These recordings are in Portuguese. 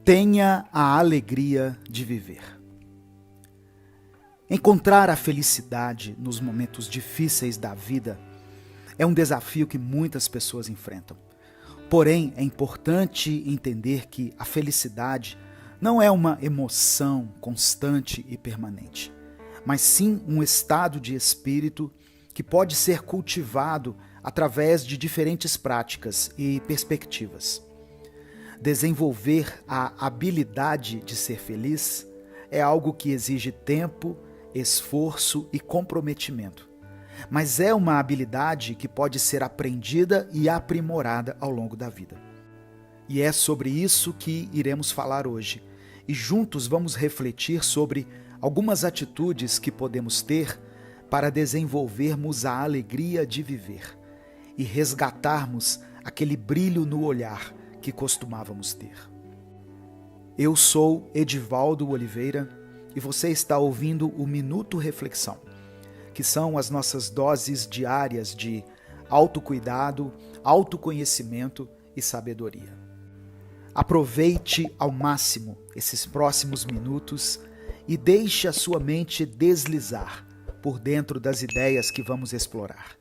Tenha a alegria de viver. Encontrar a felicidade nos momentos difíceis da vida é um desafio que muitas pessoas enfrentam. Porém, é importante entender que a felicidade não é uma emoção constante e permanente, mas sim um estado de espírito que pode ser cultivado através de diferentes práticas e perspectivas. Desenvolver a habilidade de ser feliz é algo que exige tempo, esforço e comprometimento. Mas é uma habilidade que pode ser aprendida e aprimorada ao longo da vida. E é sobre isso que iremos falar hoje. E juntos vamos refletir sobre algumas atitudes que podemos ter para desenvolvermos a alegria de viver e resgatarmos aquele brilho no olhar que costumávamos ter. Eu sou Edivaldo Oliveira e você está ouvindo o Minuto Reflexão, que são as nossas doses diárias de autocuidado, autoconhecimento e sabedoria. Aproveite ao máximo esses próximos minutos e deixe a sua mente deslizar por dentro das ideias que vamos explorar.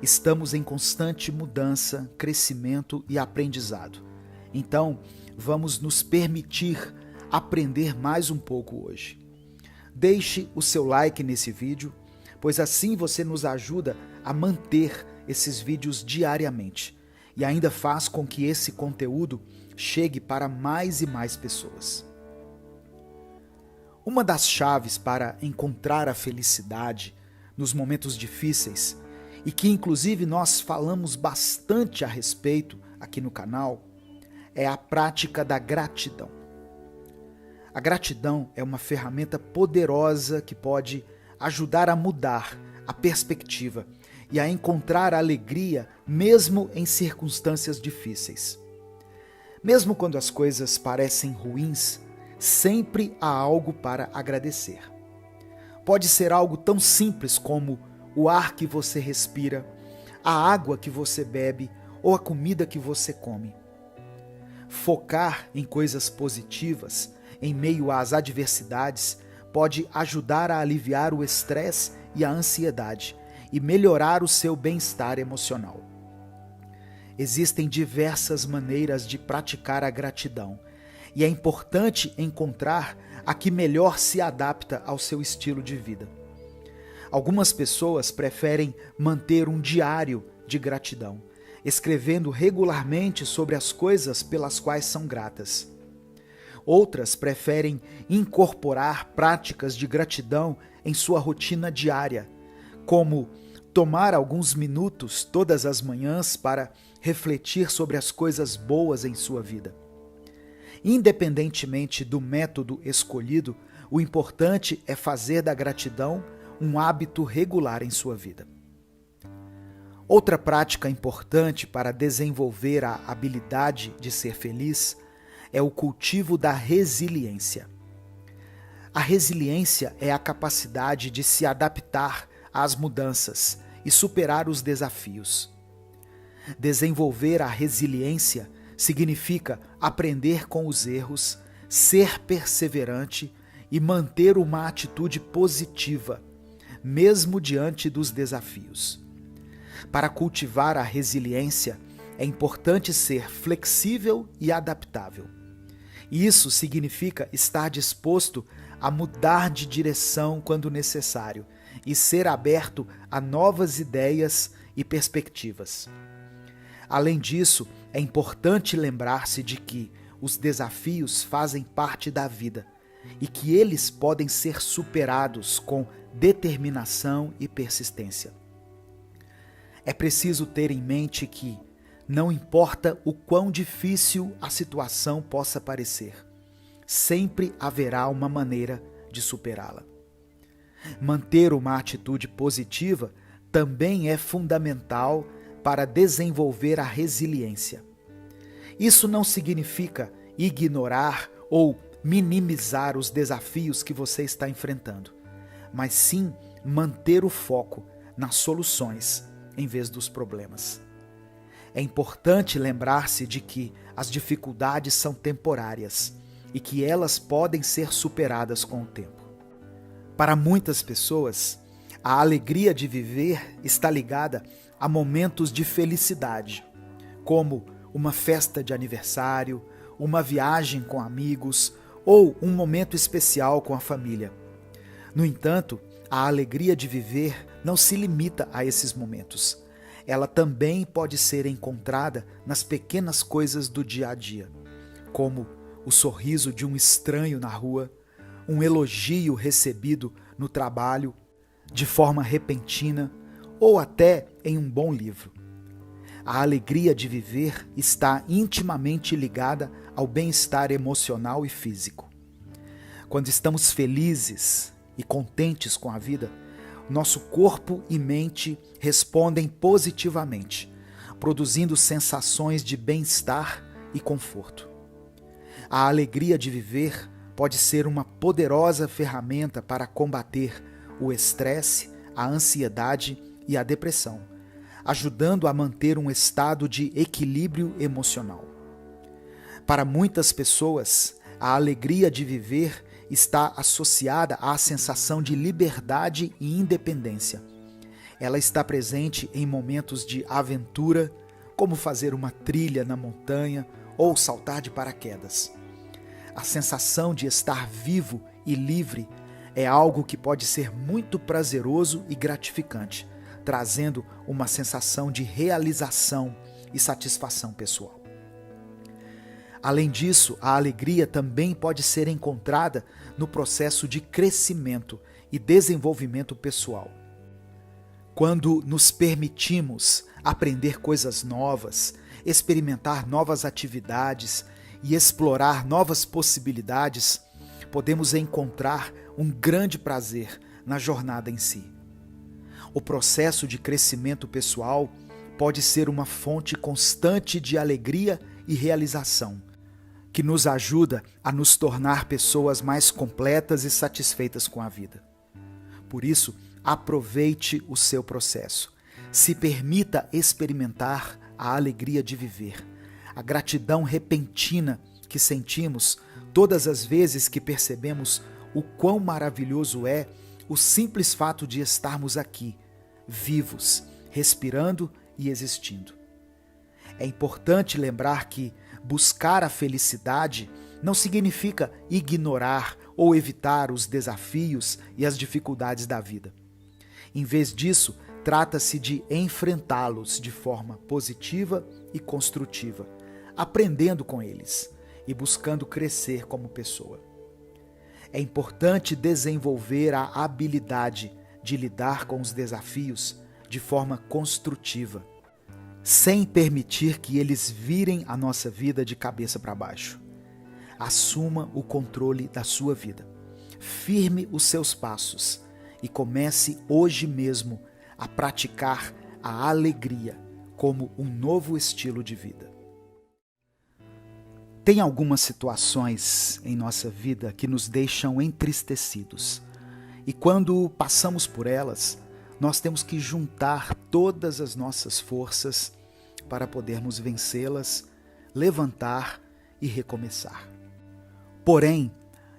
Estamos em constante mudança, crescimento e aprendizado. Então, vamos nos permitir aprender mais um pouco hoje. Deixe o seu like nesse vídeo, pois assim você nos ajuda a manter esses vídeos diariamente e ainda faz com que esse conteúdo chegue para mais e mais pessoas. Uma das chaves para encontrar a felicidade nos momentos difíceis, e que inclusive nós falamos bastante a respeito aqui no canal, é a prática da gratidão. A gratidão é uma ferramenta poderosa que pode ajudar a mudar a perspectiva e a encontrar a alegria mesmo em circunstâncias difíceis. Mesmo quando as coisas parecem ruins, sempre há algo para agradecer. Pode ser algo tão simples como o ar que você respira, a água que você bebe ou a comida que você come. Focar em coisas positivas em meio às adversidades pode ajudar a aliviar o estresse e a ansiedade e melhorar o seu bem-estar emocional. Existem diversas maneiras de praticar a gratidão e é importante encontrar a que melhor se adapta ao seu estilo de vida. Algumas pessoas preferem manter um diário de gratidão, escrevendo regularmente sobre as coisas pelas quais são gratas. Outras preferem incorporar práticas de gratidão em sua rotina diária, como tomar alguns minutos todas as manhãs para refletir sobre as coisas boas em sua vida. Independentemente do método escolhido, o importante é fazer da gratidão um hábito regular em sua vida. Outra prática importante para desenvolver a habilidade de ser feliz é o cultivo da resiliência. A resiliência é a capacidade de se adaptar às mudanças e superar os desafios. Desenvolver a resiliência significa aprender com os erros, ser perseverante e manter uma atitude positiva, mesmo diante dos desafios. Para cultivar a resiliência, é importante ser flexível e adaptável. Isso significa estar disposto a mudar de direção quando necessário e ser aberto a novas ideias e perspectivas. Além disso, é importante lembrar-se de que os desafios fazem parte da vida e que eles podem ser superados com determinação e persistência. É preciso ter em mente que, não importa o quão difícil a situação possa parecer, sempre haverá uma maneira de superá-la. Manter uma atitude positiva também é fundamental para desenvolver a resiliência. Isso não significa ignorar ou minimizar os desafios que você está enfrentando, mas sim manter o foco nas soluções em vez dos problemas. É importante lembrar-se de que as dificuldades são temporárias e que elas podem ser superadas com o tempo. Para muitas pessoas, a alegria de viver está ligada a momentos de felicidade, como uma festa de aniversário, uma viagem com amigos ou um momento especial com a família. No entanto, a alegria de viver não se limita a esses momentos. Ela também pode ser encontrada nas pequenas coisas do dia a dia, como o sorriso de um estranho na rua, um elogio recebido no trabalho, de forma repentina ou até em um bom livro. A alegria de viver está intimamente ligada ao bem-estar emocional e físico. Quando estamos felizes e contentes com a vida, nosso corpo e mente respondem positivamente, produzindo sensações de bem-estar e conforto. A alegria de viver pode ser uma poderosa ferramenta para combater o estresse, a ansiedade e a depressão, ajudando a manter um estado de equilíbrio emocional. Para muitas pessoas, a alegria de viver está associada à sensação de liberdade e independência. Ela está presente em momentos de aventura, como fazer uma trilha na montanha ou saltar de paraquedas. A sensação de estar vivo e livre é algo que pode ser muito prazeroso e gratificante, trazendo uma sensação de realização e satisfação pessoal. Além disso, a alegria também pode ser encontrada no processo de crescimento e desenvolvimento pessoal. Quando nos permitimos aprender coisas novas, experimentar novas atividades e explorar novas possibilidades, podemos encontrar um grande prazer na jornada em si. O processo de crescimento pessoal pode ser uma fonte constante de alegria e realização, que nos ajuda a nos tornar pessoas mais completas e satisfeitas com a vida. Por isso, aproveite o seu processo. Se permita experimentar a alegria de viver, a gratidão repentina que sentimos todas as vezes que percebemos o quão maravilhoso é o simples fato de estarmos aqui, vivos, respirando e existindo. É importante lembrar que buscar a felicidade não significa ignorar ou evitar os desafios e as dificuldades da vida. Em vez disso, trata-se de enfrentá-los de forma positiva e construtiva, aprendendo com eles e buscando crescer como pessoa. É importante desenvolver a habilidade de lidar com os desafios de forma construtiva, sem permitir que eles virem a nossa vida de cabeça para baixo. Assuma o controle da sua vida. Firme os seus passos e comece hoje mesmo a praticar a alegria como um novo estilo de vida. Tem algumas situações em nossa vida que nos deixam entristecidos. E quando passamos por elas, nós temos que juntar todas as nossas forças para podermos vencê-las, levantar e recomeçar. Porém,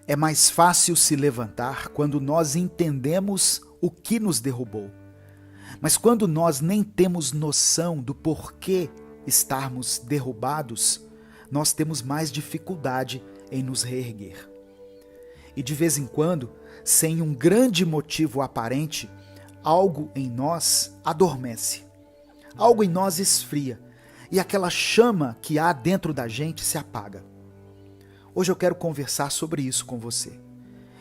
é mais fácil se levantar quando nós entendemos o que nos derrubou. Mas quando nós nem temos noção do porquê estarmos derrubados, nós temos mais dificuldade em nos reerguer. E de vez em quando, sem um grande motivo aparente, algo em nós adormece, algo em nós esfria, e aquela chama que há dentro da gente se apaga. Hoje eu quero conversar sobre isso com você,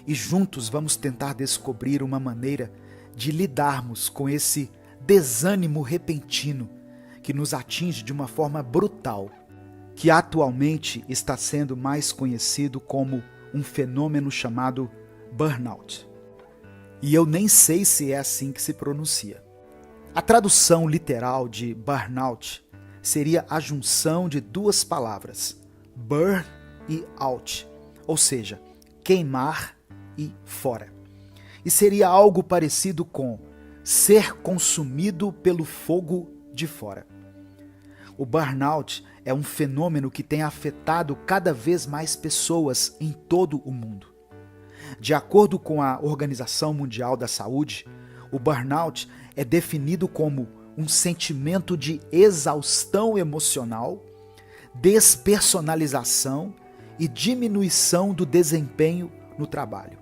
e juntos vamos tentar descobrir uma maneira de lidarmos com esse desânimo repentino que nos atinge de uma forma brutal, que atualmente está sendo mais conhecido como um fenômeno chamado burnout. E eu nem sei se é assim que se pronuncia. A tradução literal de burnout seria a junção de duas palavras, burn e out, ou seja, queimar e fora. E seria algo parecido com ser consumido pelo fogo de fora. O burnout é um fenômeno que tem afetado cada vez mais pessoas em todo o mundo. De acordo com a Organização Mundial da Saúde, o burnout é definido como um sentimento de exaustão emocional, despersonalização e diminuição do desempenho no trabalho.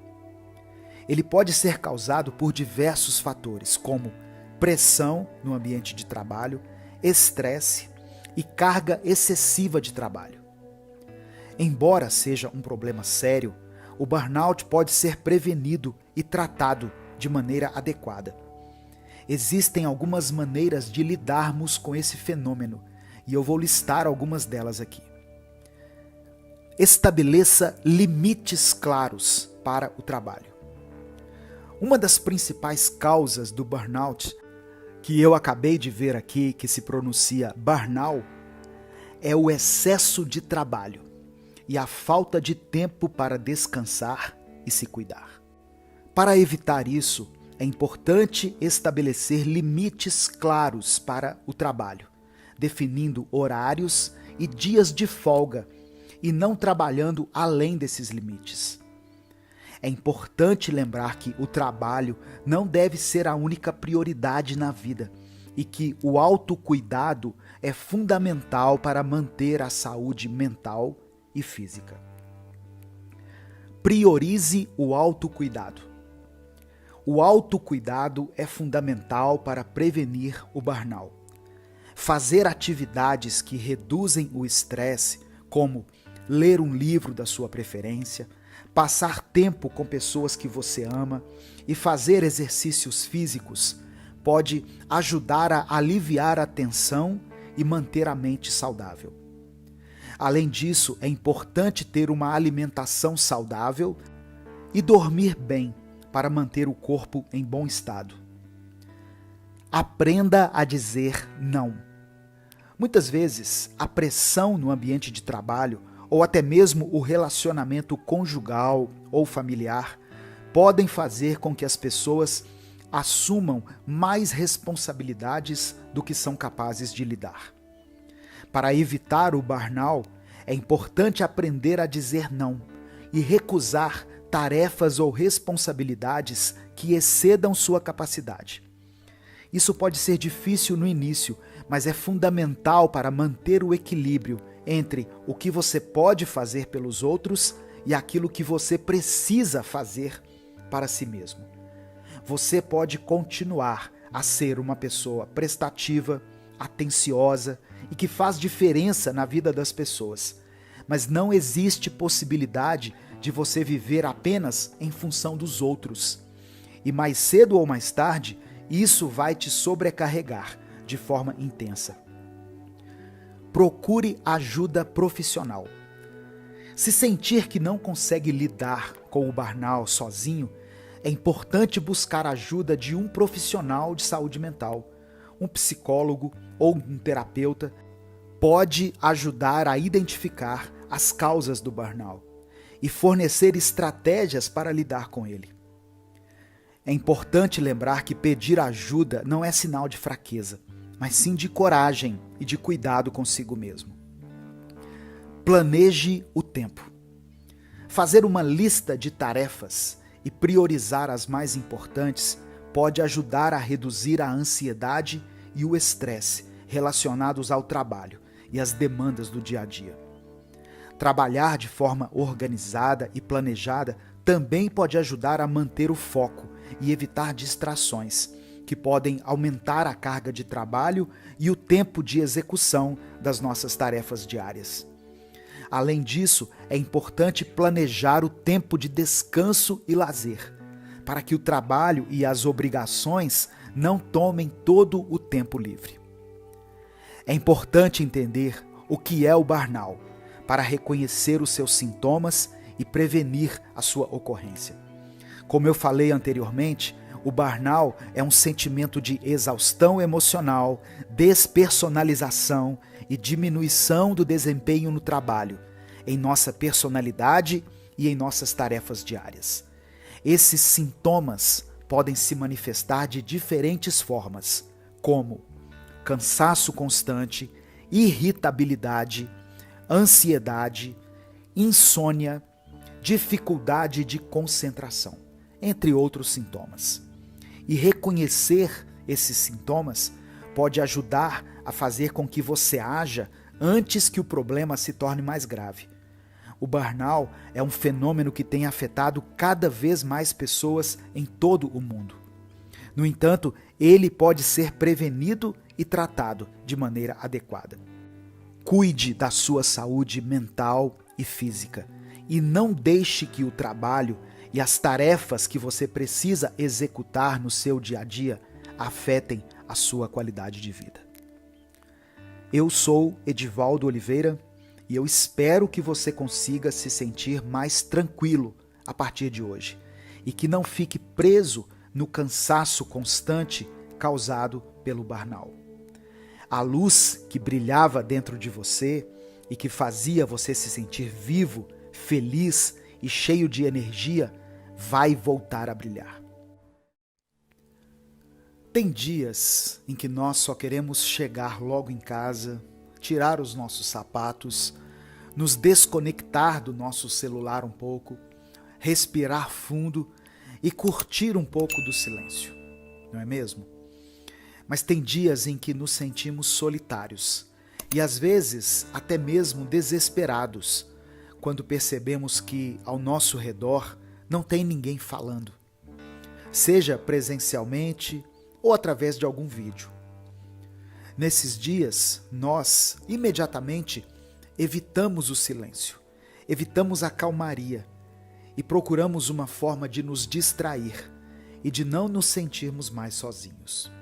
Ele pode ser causado por diversos fatores, como pressão no ambiente de trabalho, estresse e carga excessiva de trabalho. Embora seja um problema sério, o burnout pode ser prevenido e tratado de maneira adequada. Existem algumas maneiras de lidarmos com esse fenômeno e eu vou listar algumas delas aqui. Estabeleça limites claros para o trabalho. Uma das principais causas do burnout, que eu acabei de ver aqui, que se pronuncia burnout, é o excesso de trabalho e a falta de tempo para descansar e se cuidar. Para evitar isso, é importante estabelecer limites claros para o trabalho, definindo horários e dias de folga e não trabalhando além desses limites. É importante lembrar que o trabalho não deve ser a única prioridade na vida e que o autocuidado é fundamental para manter a saúde mental e física. Priorize o autocuidado. O autocuidado é fundamental para prevenir o burnout. Fazer atividades que reduzem o estresse, como ler um livro da sua preferência, passar tempo com pessoas que você ama e fazer exercícios físicos pode ajudar a aliviar a tensão e manter a mente saudável. Além disso, é importante ter uma alimentação saudável e dormir bem para manter o corpo em bom estado. Aprenda a dizer não. Muitas vezes, a pressão no ambiente de trabalho ou até mesmo o relacionamento conjugal ou familiar podem fazer com que as pessoas assumam mais responsabilidades do que são capazes de lidar. Para evitar o burnout, é importante aprender a dizer não e recusar tarefas ou responsabilidades que excedam sua capacidade. Isso pode ser difícil no início, mas é fundamental para manter o equilíbrio entre o que você pode fazer pelos outros e aquilo que você precisa fazer para si mesmo. Você pode continuar a ser uma pessoa prestativa, atenciosa e que faz diferença na vida das pessoas, mas não existe possibilidade de você viver apenas em função dos outros. E mais cedo ou mais tarde, isso vai te sobrecarregar de forma intensa. Procure ajuda profissional. Se sentir que não consegue lidar com o burnout sozinho, é importante buscar a ajuda de um profissional de saúde mental. Um psicólogo ou um terapeuta pode ajudar a identificar as causas do burnout e fornecer estratégias para lidar com ele. É importante lembrar que pedir ajuda não é sinal de fraqueza, mas sim de coragem e de cuidado consigo mesmo. Planeje o tempo. Fazer uma lista de tarefas e priorizar as mais importantes pode ajudar a reduzir a ansiedade e o estresse relacionados ao trabalho e às demandas do dia a dia. Trabalhar de forma organizada e planejada também pode ajudar a manter o foco e evitar distrações, que podem aumentar a carga de trabalho e o tempo de execução das nossas tarefas diárias. Além disso, é importante planejar o tempo de descanso e lazer, para que o trabalho e as obrigações não tomem todo o tempo livre. É importante entender o que é o burnout, para reconhecer os seus sintomas e prevenir a sua ocorrência. Como eu falei anteriormente, o burnout é um sentimento de exaustão emocional, despersonalização e diminuição do desempenho no trabalho, em nossa personalidade e em nossas tarefas diárias. Esses sintomas podem se manifestar de diferentes formas, como cansaço constante, irritabilidade, ansiedade, insônia, dificuldade de concentração, entre outros sintomas. E reconhecer esses sintomas pode ajudar a fazer com que você haja antes que o problema se torne mais grave. O burnout é um fenômeno que tem afetado cada vez mais pessoas em todo o mundo. No entanto, ele pode ser prevenido e tratado de maneira adequada. Cuide da sua saúde mental e física e não deixe que o trabalho e as tarefas que você precisa executar no seu dia a dia afetem a sua qualidade de vida. Eu sou Edivaldo Oliveira e eu espero que você consiga se sentir mais tranquilo a partir de hoje e que não fique preso no cansaço constante causado pelo burnout. A luz que brilhava dentro de você e que fazia você se sentir vivo, feliz e cheio de energia vai voltar a brilhar. Tem dias em que nós só queremos chegar logo em casa, tirar os nossos sapatos, nos desconectar do nosso celular um pouco, respirar fundo e curtir um pouco do silêncio, não é mesmo? Mas tem dias em que nos sentimos solitários e às vezes até mesmo desesperados, quando percebemos que ao nosso redor não tem ninguém falando, seja presencialmente ou através de algum vídeo. Nesses dias, nós imediatamente evitamos o silêncio, evitamos a calmaria e procuramos uma forma de nos distrair e de não nos sentirmos mais sozinhos.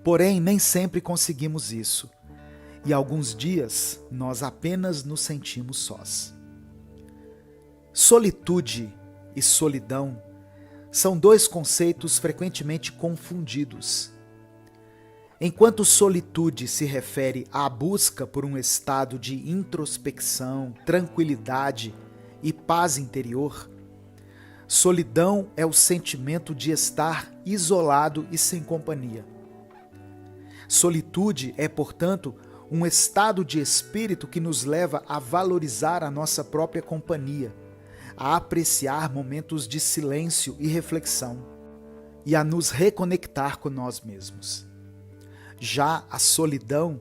Porém, nem sempre conseguimos isso e alguns dias nós apenas nos sentimos sós. Solitude e solidão são dois conceitos frequentemente confundidos. Enquanto solitude se refere à busca por um estado de introspecção, tranquilidade e paz interior, solidão é o sentimento de estar isolado e sem companhia. Solitude é, portanto, um estado de espírito que nos leva a valorizar a nossa própria companhia, a apreciar momentos de silêncio e reflexão e a nos reconectar com nós mesmos. Já a solidão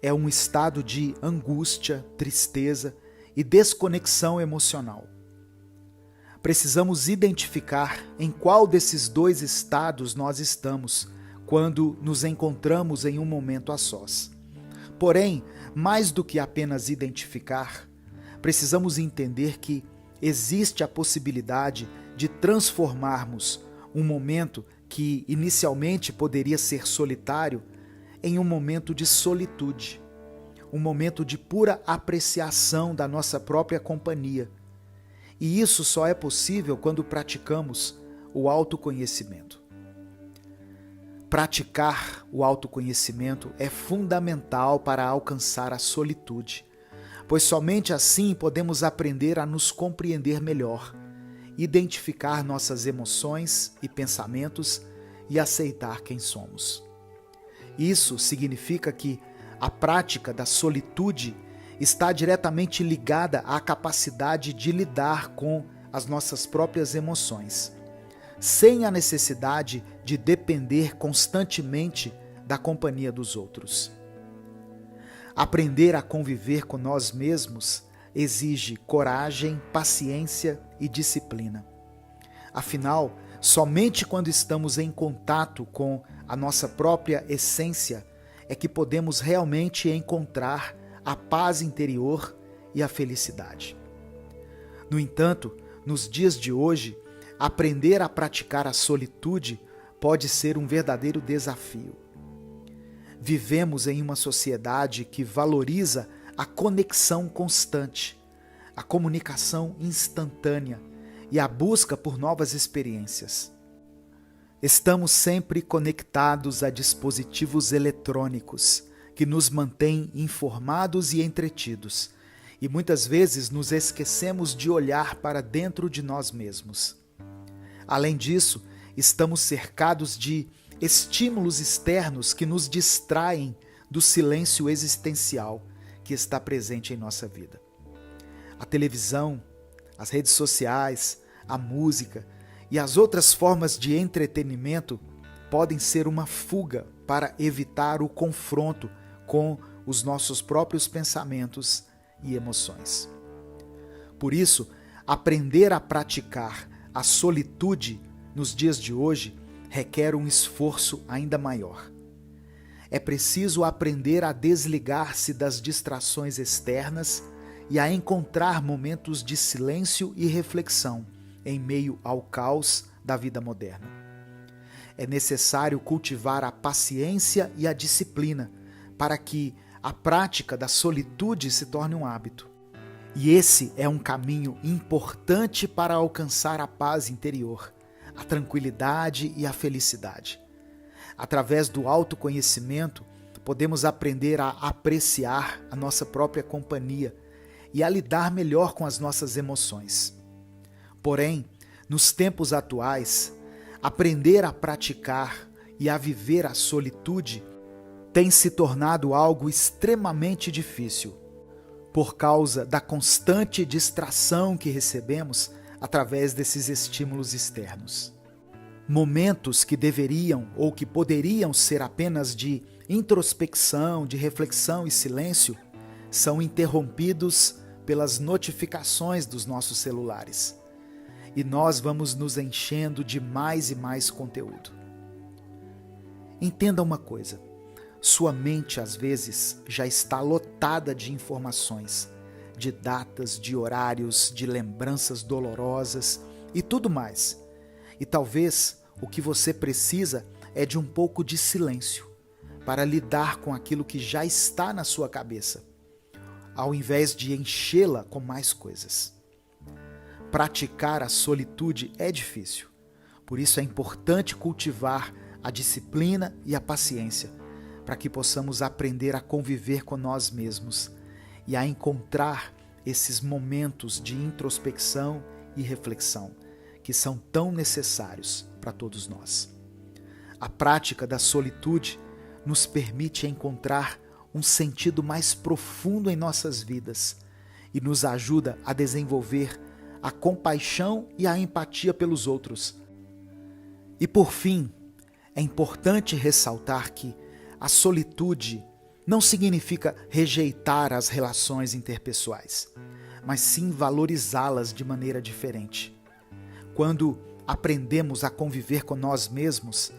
é um estado de angústia, tristeza e desconexão emocional. Precisamos identificar em qual desses dois estados nós estamos quando nos encontramos em um momento a sós. Porém, mais do que apenas identificar, precisamos entender que existe a possibilidade de transformarmos um momento que inicialmente poderia ser solitário em um momento de solitude, um momento de pura apreciação da nossa própria companhia. E isso só é possível quando praticamos o autoconhecimento. Praticar o autoconhecimento é fundamental para alcançar a solitude, pois somente assim podemos aprender a nos compreender melhor, identificar nossas emoções e pensamentos e aceitar quem somos. Isso significa que a prática da solitude está diretamente ligada à capacidade de lidar com as nossas próprias emoções, sem a necessidade de depender constantemente da companhia dos outros. Aprender a conviver com nós mesmos exige coragem, paciência e disciplina. Afinal, somente quando estamos em contato com a nossa própria essência é que podemos realmente encontrar a paz interior e a felicidade. No entanto, nos dias de hoje, aprender a praticar a solitude pode ser um verdadeiro desafio. Vivemos em uma sociedade que valoriza a conexão constante, a comunicação instantânea e a busca por novas experiências. Estamos sempre conectados a dispositivos eletrônicos que nos mantêm informados e entretidos, e muitas vezes nos esquecemos de olhar para dentro de nós mesmos. Além disso, estamos cercados de estímulos externos que nos distraem do silêncio existencial que está presente em nossa vida. A televisão, as redes sociais, a música e as outras formas de entretenimento podem ser uma fuga para evitar o confronto com os nossos próprios pensamentos e emoções. Por isso, aprender a praticar a solitude nos dias de hoje requer um esforço ainda maior. É preciso aprender a desligar-se das distrações externas e a encontrar momentos de silêncio e reflexão em meio ao caos da vida moderna. É necessário cultivar a paciência e a disciplina para que a prática da solitude se torne um hábito. E esse é um caminho importante para alcançar a paz interior, a tranquilidade e a felicidade. Através do autoconhecimento, podemos aprender a apreciar a nossa própria companhia e a lidar melhor com as nossas emoções. Porém, nos tempos atuais, aprender a praticar e a viver a solitude tem se tornado algo extremamente difícil, por causa da constante distração que recebemos através desses estímulos externos. Momentos que deveriam ou que poderiam ser apenas de introspecção, de reflexão e silêncio, são interrompidos pelas notificações dos nossos celulares. E nós vamos nos enchendo de mais e mais conteúdo. Entenda uma coisa, sua mente às vezes já está lotada de informações, de datas, de horários, de lembranças dolorosas e tudo mais. E talvez o que você precisa é de um pouco de silêncio para lidar com aquilo que já está na sua cabeça, ao invés de enchê-la com mais coisas. Praticar a solitude é difícil, por isso é importante cultivar a disciplina e a paciência, para que possamos aprender a conviver com nós mesmos e a encontrar esses momentos de introspecção e reflexão que são tão necessários para todos nós. A prática da solitude nos permite encontrar um sentido mais profundo em nossas vidas e nos ajuda a desenvolver a compaixão e a empatia pelos outros. E por fim, é importante ressaltar que a solitude não significa rejeitar as relações interpessoais, mas sim valorizá-las de maneira diferente. Quando aprendemos a conviver com nós mesmos,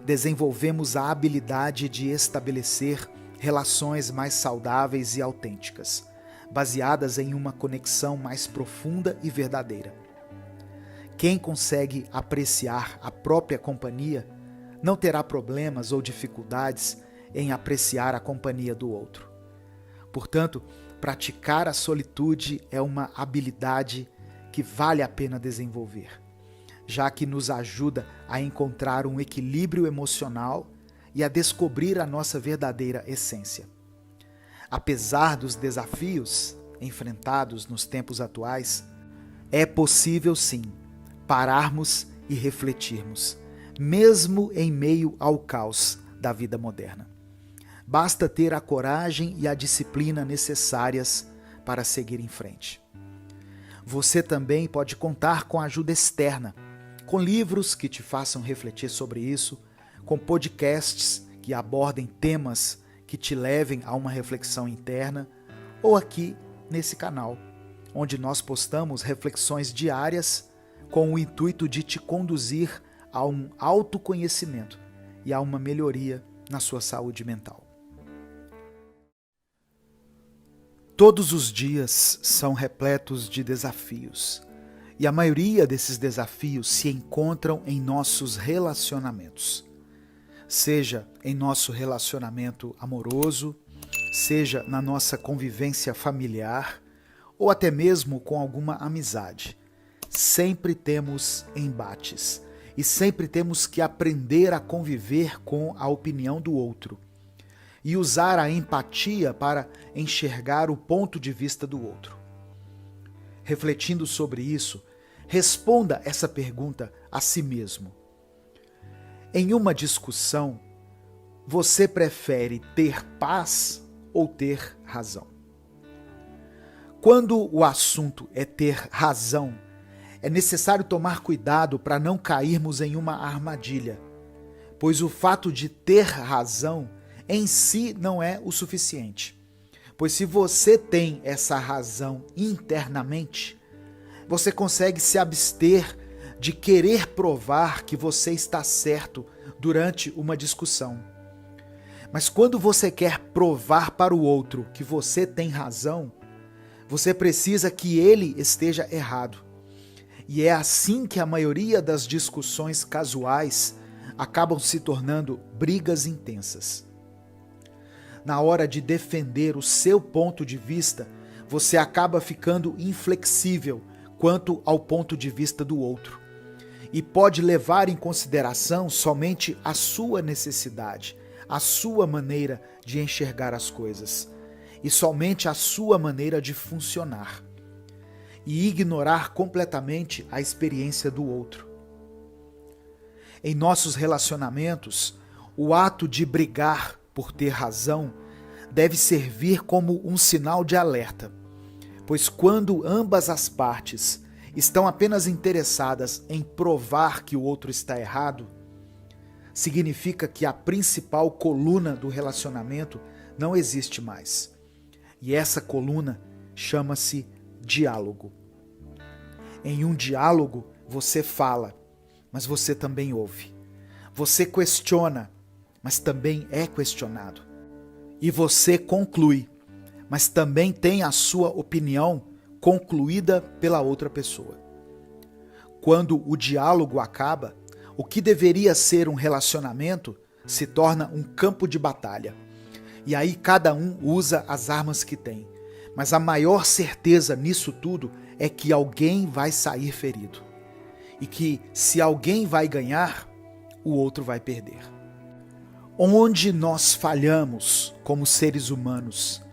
desenvolvemos a habilidade de estabelecer relações mais saudáveis e autênticas, baseadas em uma conexão mais profunda e verdadeira. Quem consegue apreciar a própria companhia não terá problemas ou dificuldades em apreciar a companhia do outro. Portanto, praticar a solitude é uma habilidade que vale a pena desenvolver, já que nos ajuda a encontrar um equilíbrio emocional e a descobrir a nossa verdadeira essência. Apesar dos desafios enfrentados nos tempos atuais, é possível sim pararmos e refletirmos, mesmo em meio ao caos da vida moderna. Basta ter a coragem e a disciplina necessárias para seguir em frente. Você também pode contar com ajuda externa, com livros que te façam refletir sobre isso, com podcasts que abordem temas que te levem a uma reflexão interna, ou aqui nesse canal, onde nós postamos reflexões diárias com o intuito de te conduzir a um autoconhecimento e a uma melhoria na sua saúde mental. Todos os dias são repletos de desafios, e a maioria desses desafios se encontram em nossos relacionamentos. Seja em nosso relacionamento amoroso, seja na nossa convivência familiar, ou até mesmo com alguma amizade. Sempre temos embates e sempre temos que aprender a conviver com a opinião do outro e usar a empatia para enxergar o ponto de vista do outro. Refletindo sobre isso, responda essa pergunta a si mesmo. Em uma discussão, Você prefere ter paz ou ter razão? Quando o assunto é ter razão, é necessário tomar cuidado para não cairmos em uma armadilha, pois o fato de ter razão em si não é o suficiente. Pois se você tem essa razão internamente, você consegue se abster de querer provar que você está certo durante uma discussão. Mas quando você quer provar para o outro que você tem razão, você precisa que ele esteja errado. E é assim que a maioria das discussões casuais acabam se tornando brigas intensas. Na hora de defender o seu ponto de vista, você acaba ficando inflexível quanto ao ponto de vista do outro e pode levar em consideração somente a sua necessidade, a sua maneira de enxergar as coisas e somente a sua maneira de funcionar, e ignorar completamente a experiência do outro. Em nossos relacionamentos, o ato de brigar por ter razão deve servir como um sinal de alerta, pois quando ambas as partes estão apenas interessadas em provar que o outro está errado, significa que a principal coluna do relacionamento não existe mais. E essa coluna chama-se diálogo. Em um diálogo, você fala, mas você também ouve. Você questiona, mas também é questionado. E você conclui, mas também tem a sua opinião concluída pela outra pessoa. Quando o diálogo acaba, o que deveria ser um relacionamento se torna um campo de batalha. E aí cada um usa as armas que tem. Mas a maior certeza nisso tudo é que alguém vai sair ferido. E que se alguém vai ganhar, o outro vai perder. Onde nós falhamos como seres humanos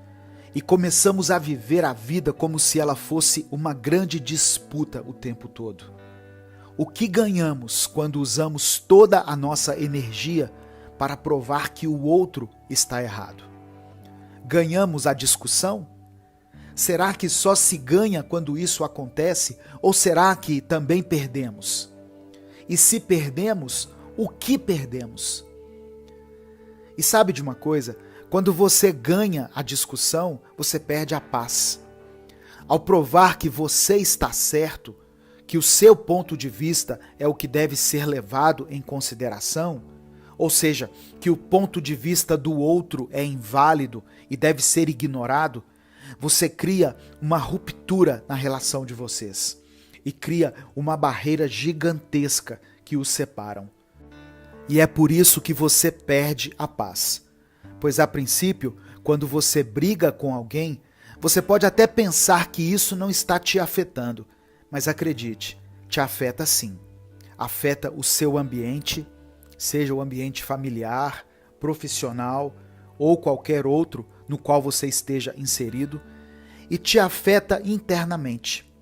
e começamos a viver a vida como se ela fosse uma grande disputa o tempo todo. O que ganhamos quando usamos toda a nossa energia para provar que o outro está errado? Ganhamos a discussão? Será que só se ganha quando isso acontece? Ou será que também perdemos? E se perdemos, o que perdemos? E sabe de uma coisa? Quando você ganha a discussão, você perde a paz. Ao provar que você está certo, que o seu ponto de vista é o que deve ser levado em consideração, ou seja, que o ponto de vista do outro é inválido e deve ser ignorado, você cria uma ruptura na relação de vocês e cria uma barreira gigantesca que os separam. E é por isso que você perde a paz. Pois a princípio, quando você briga com alguém, você pode até pensar que isso não está te afetando, mas acredite, te afeta sim. Afeta o seu ambiente, seja o ambiente familiar, profissional ou qualquer outro no qual você esteja inserido, e te afeta internamente.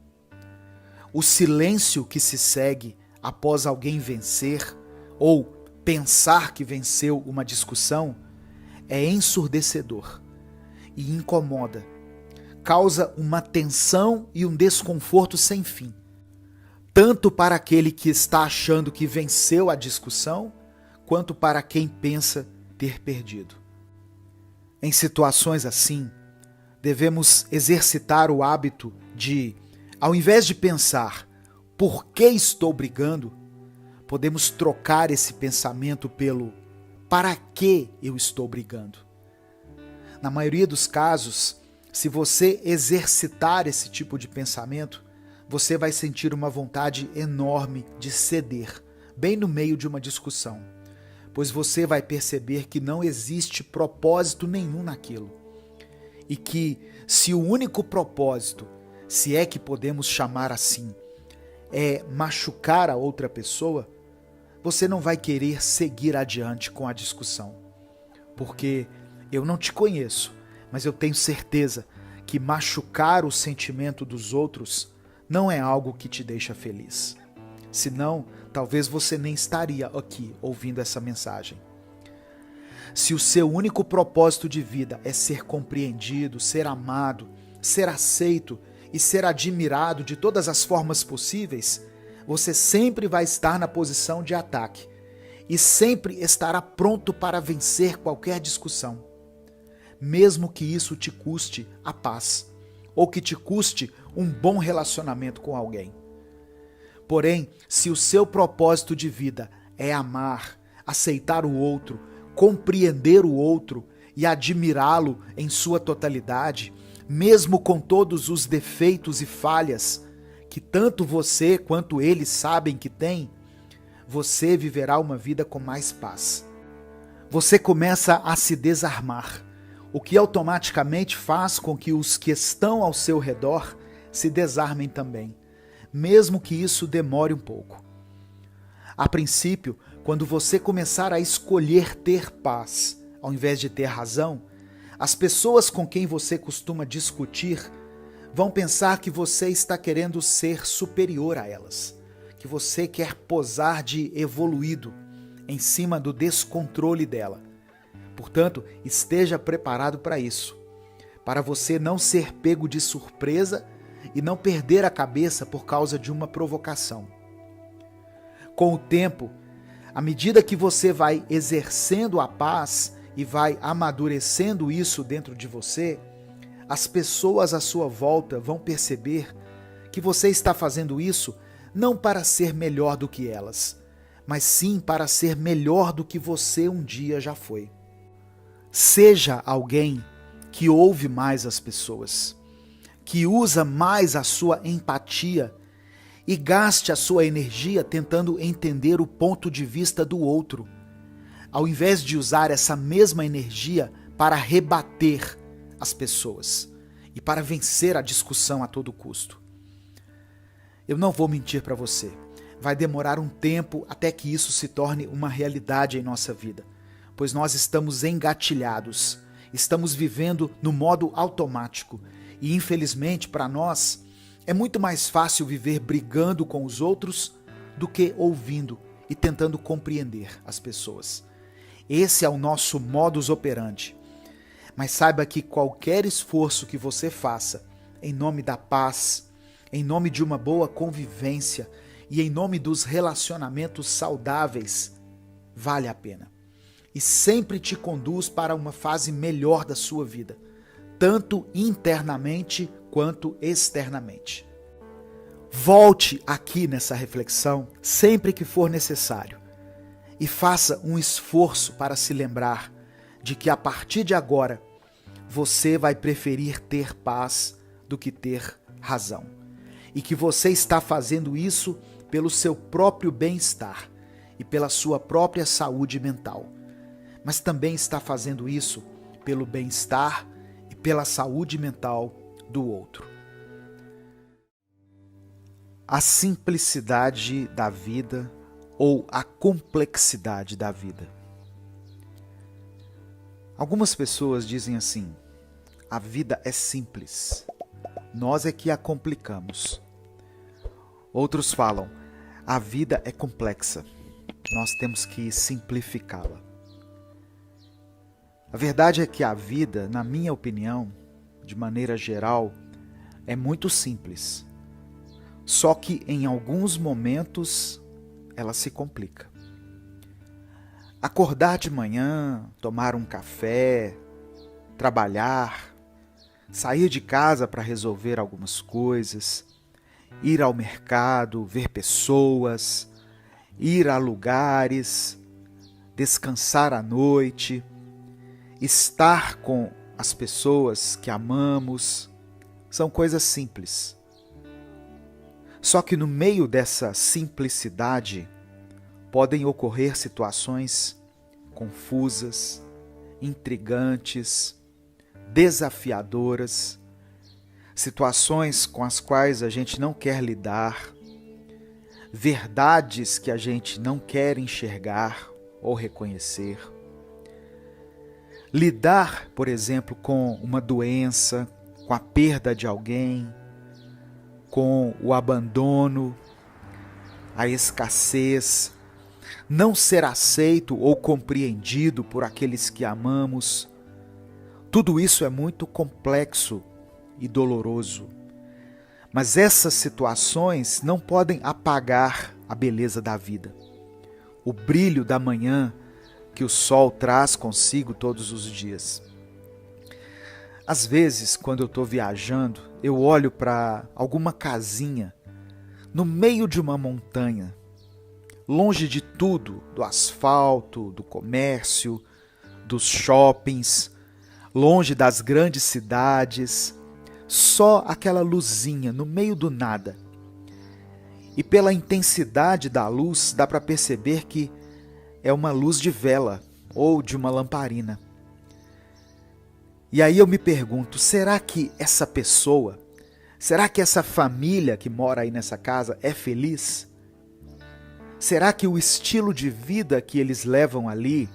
O silêncio que se segue após alguém vencer ou pensar que venceu uma discussão é ensurdecedor e incomoda. Causa uma tensão e um desconforto sem fim, tanto para aquele que está achando que venceu a discussão, quanto para quem pensa ter perdido. Em situações assim, devemos exercitar o hábito de, ao invés de pensar por que estou brigando, podemos trocar esse pensamento pelo para que eu estou brigando. Na maioria dos casos, se você exercitar esse tipo de pensamento, você vai sentir uma vontade enorme de ceder, bem no meio de uma discussão, pois você vai perceber que não existe propósito nenhum naquilo. E que se o único propósito, se é que podemos chamar assim, é machucar a outra pessoa, você não vai querer seguir adiante com a discussão. Porque eu não te conheço, mas eu tenho certeza que machucar o sentimento dos outros não é algo que te deixa feliz. Senão, talvez você nem estaria aqui ouvindo essa mensagem. Se o seu único propósito de vida é ser compreendido, ser amado, ser aceito e ser admirado de todas as formas possíveis, você sempre vai estar na posição de ataque e sempre estará pronto para vencer qualquer discussão, mesmo que isso te custe a paz ou que te custe um bom relacionamento com alguém. Porém, se o seu propósito de vida é amar, aceitar o outro, compreender o outro e admirá-lo em sua totalidade, mesmo com todos os defeitos e falhas que tanto você quanto ele sabem que tem, você viverá uma vida com mais paz. Você começa a se desarmar, o que automaticamente faz com que os que estão ao seu redor se desarmem também, mesmo que isso demore um pouco. A princípio, quando você começar a escolher ter paz, ao invés de ter razão, as pessoas com quem você costuma discutir vão pensar que você está querendo ser superior a elas, que você quer posar de evoluído em cima do descontrole dela. Portanto, esteja preparado para isso, para você não ser pego de surpresa e não perder a cabeça por causa de uma provocação. Com o tempo, à medida que você vai exercendo a paz e vai amadurecendo isso dentro de você, as pessoas à sua volta vão perceber que você está fazendo isso não para ser melhor do que elas, mas sim para ser melhor do que você um dia já foi. Seja alguém que ouve mais as pessoas, que usa mais a sua empatia e gaste a sua energia tentando entender o ponto de vista do outro, ao invés de usar essa mesma energia para rebater as pessoas e para vencer a discussão a todo custo. Eu não vou mentir para você, vai demorar um tempo até que isso se torne uma realidade em nossa vida, pois nós estamos engatilhados, estamos vivendo no modo automático e, infelizmente, para nós, é muito mais fácil viver brigando com os outros do que ouvindo e tentando compreender as pessoas. Esse é o nosso modus operandi. Mas saiba que qualquer esforço que você faça em nome da paz, em nome de uma boa convivência e em nome dos relacionamentos saudáveis, vale a pena. E sempre te conduz para uma fase melhor da sua vida, tanto internamente quanto externamente. Volte aqui nessa reflexão sempre que for necessário e faça um esforço para se lembrar de que a partir de agora você vai preferir ter paz do que ter razão e que você está fazendo isso pelo seu próprio bem-estar e pela sua própria saúde mental, mas também está fazendo isso pelo bem-estar e pela saúde mental do outro. A simplicidade da vida ou a complexidade da vida. Algumas pessoas dizem assim: a vida é simples, nós é que a complicamos. Outros falam: a vida é complexa, nós temos que simplificá-la. A verdade é que a vida, na minha opinião, de maneira geral, é muito simples. Só que em alguns momentos ela se complica. Acordar de manhã, tomar um café, trabalhar, sair de casa para resolver algumas coisas, ir ao mercado, ver pessoas, ir a lugares, descansar à noite, estar com as pessoas que amamos, são coisas simples. Só que no meio dessa simplicidade podem ocorrer situações confusas, intrigantes, desafiadoras, situações com as quais a gente não quer lidar, verdades que a gente não quer enxergar ou reconhecer. Lidar, por exemplo, com uma doença, com a perda de alguém, com o abandono, a escassez, não ser aceito ou compreendido por aqueles que amamos. Tudo isso é muito complexo e doloroso. Mas essas situações não podem apagar a beleza da vida. O brilho da manhã que o sol traz consigo todos os dias. Às vezes, quando eu estou viajando, eu olho para alguma casinha no meio de uma montanha, longe de tudo, do asfalto, do comércio, dos shoppings, longe das grandes cidades, só aquela luzinha no meio do nada. E pela intensidade da luz, dá para perceber que é uma luz de vela ou de uma lamparina. E aí eu me pergunto, será que essa pessoa, será que essa família que mora aí nessa casa é feliz? Será que o estilo de vida que eles levam ali,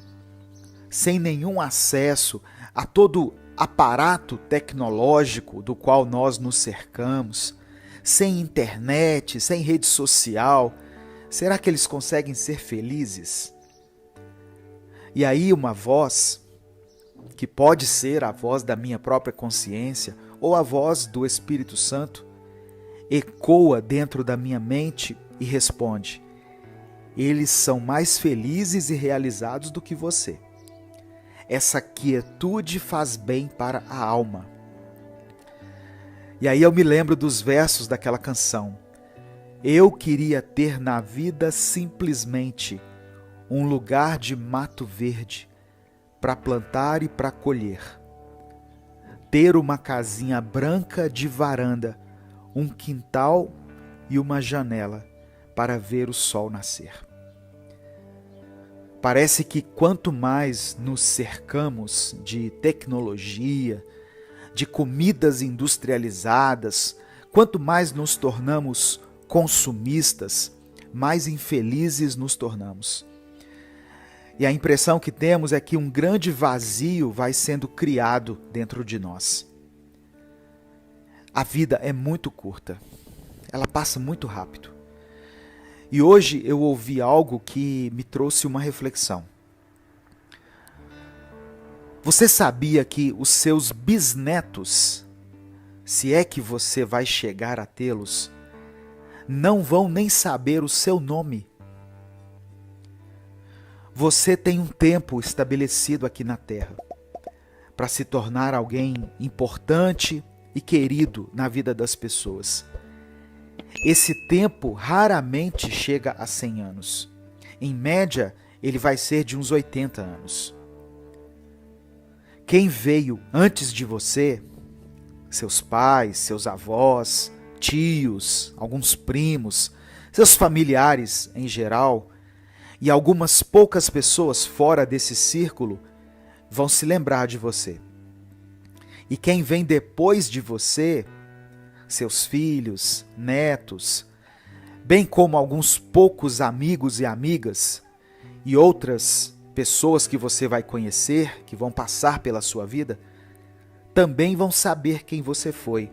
sem nenhum acesso a todo aparato tecnológico do qual nós nos cercamos, sem internet, sem rede social, será que eles conseguem ser felizes? E aí uma voz, que pode ser a voz da minha própria consciência ou a voz do Espírito Santo, ecoa dentro da minha mente e responde: eles são mais felizes e realizados do que você. Essa quietude faz bem para a alma. E aí eu me lembro dos versos daquela canção. Eu queria ter na vida simplesmente um lugar de mato verde para plantar e para colher. Ter uma casinha branca de varanda, um quintal e uma janela para ver o sol nascer. Parece que quanto mais nos cercamos de tecnologia, de comidas industrializadas, quanto mais nos tornamos consumistas, mais infelizes nos tornamos. E a impressão que temos é que um grande vazio vai sendo criado dentro de nós. A vida é muito curta, ela passa muito rápido. E hoje eu ouvi algo que me trouxe uma reflexão. Você sabia que os seus bisnetos, se é que você vai chegar a tê-los, não vão nem saber o seu nome? Você tem um tempo estabelecido aqui na Terra para se tornar alguém importante e querido na vida das pessoas. Esse tempo raramente chega a 100 anos. Em média, ele vai ser de uns 80 anos. Quem veio antes de você, seus pais, seus avós, tios, alguns primos, seus familiares em geral, e algumas poucas pessoas fora desse círculo vão se lembrar de você. E quem vem depois de você, seus filhos, netos, bem como alguns poucos amigos e amigas e outras pessoas que você vai conhecer, que vão passar pela sua vida, também vão saber quem você foi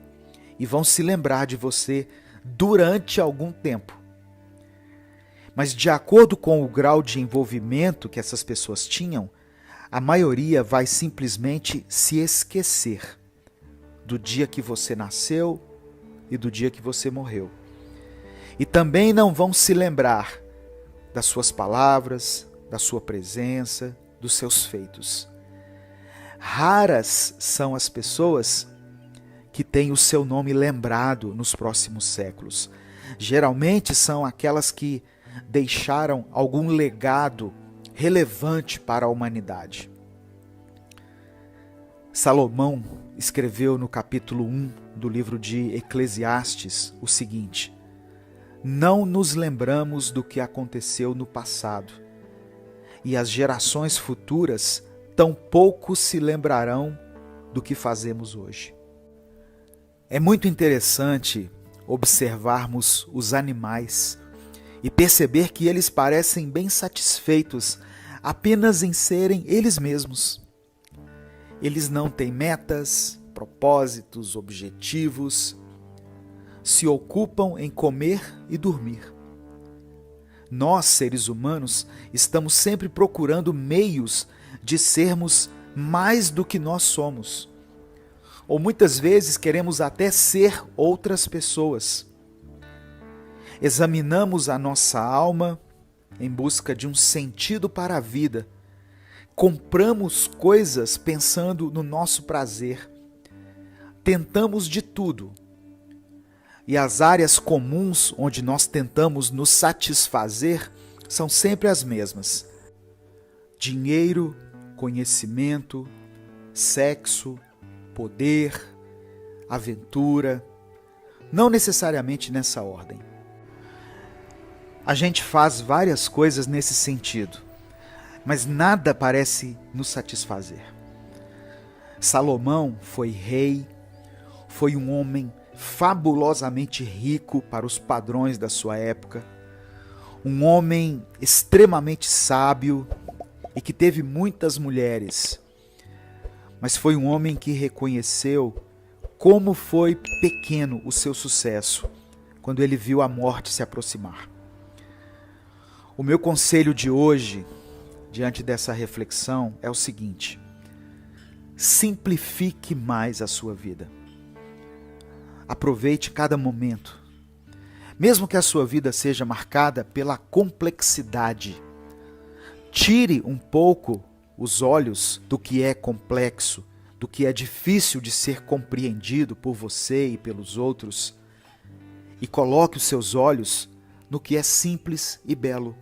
e vão se lembrar de você durante algum tempo. Mas de acordo com o grau de envolvimento que essas pessoas tinham, a maioria vai simplesmente se esquecer do dia que você nasceu e do dia que você morreu. E também não vão se lembrar das suas palavras, da sua presença, dos seus feitos. Raras são as pessoas que têm o seu nome lembrado nos próximos séculos. Geralmente são aquelas que deixaram algum legado relevante para a humanidade. Salomão escreveu no capítulo 1 do livro de Eclesiastes o seguinte: não nos lembramos do que aconteceu no passado, e as gerações futuras tampouco se lembrarão do que fazemos hoje. É muito interessante observarmos os animais e perceber que eles parecem bem satisfeitos apenas em serem eles mesmos. Eles não têm metas, propósitos, objetivos, se ocupam em comer e dormir. Nós, seres humanos, estamos sempre procurando meios de sermos mais do que nós somos. Ou muitas vezes queremos até ser outras pessoas. Examinamos a nossa alma em busca de um sentido para a vida. Compramos coisas pensando no nosso prazer. Tentamos de tudo. E as áreas comuns onde nós tentamos nos satisfazer são sempre as mesmas: dinheiro, conhecimento, sexo, poder, aventura. Não necessariamente nessa ordem. A gente faz várias coisas nesse sentido, mas nada parece nos satisfazer. Salomão foi rei, foi um homem fabulosamente rico para os padrões da sua época, um homem extremamente sábio e que teve muitas mulheres, mas foi um homem que reconheceu como foi pequeno o seu sucesso quando ele viu a morte se aproximar. O meu conselho de hoje, diante dessa reflexão, é o seguinte: simplifique mais a sua vida. Aproveite cada momento. Mesmo que a sua vida seja marcada pela complexidade, tire um pouco os olhos do que é complexo, do que é difícil de ser compreendido por você e pelos outros, e coloque os seus olhos no que é simples e belo,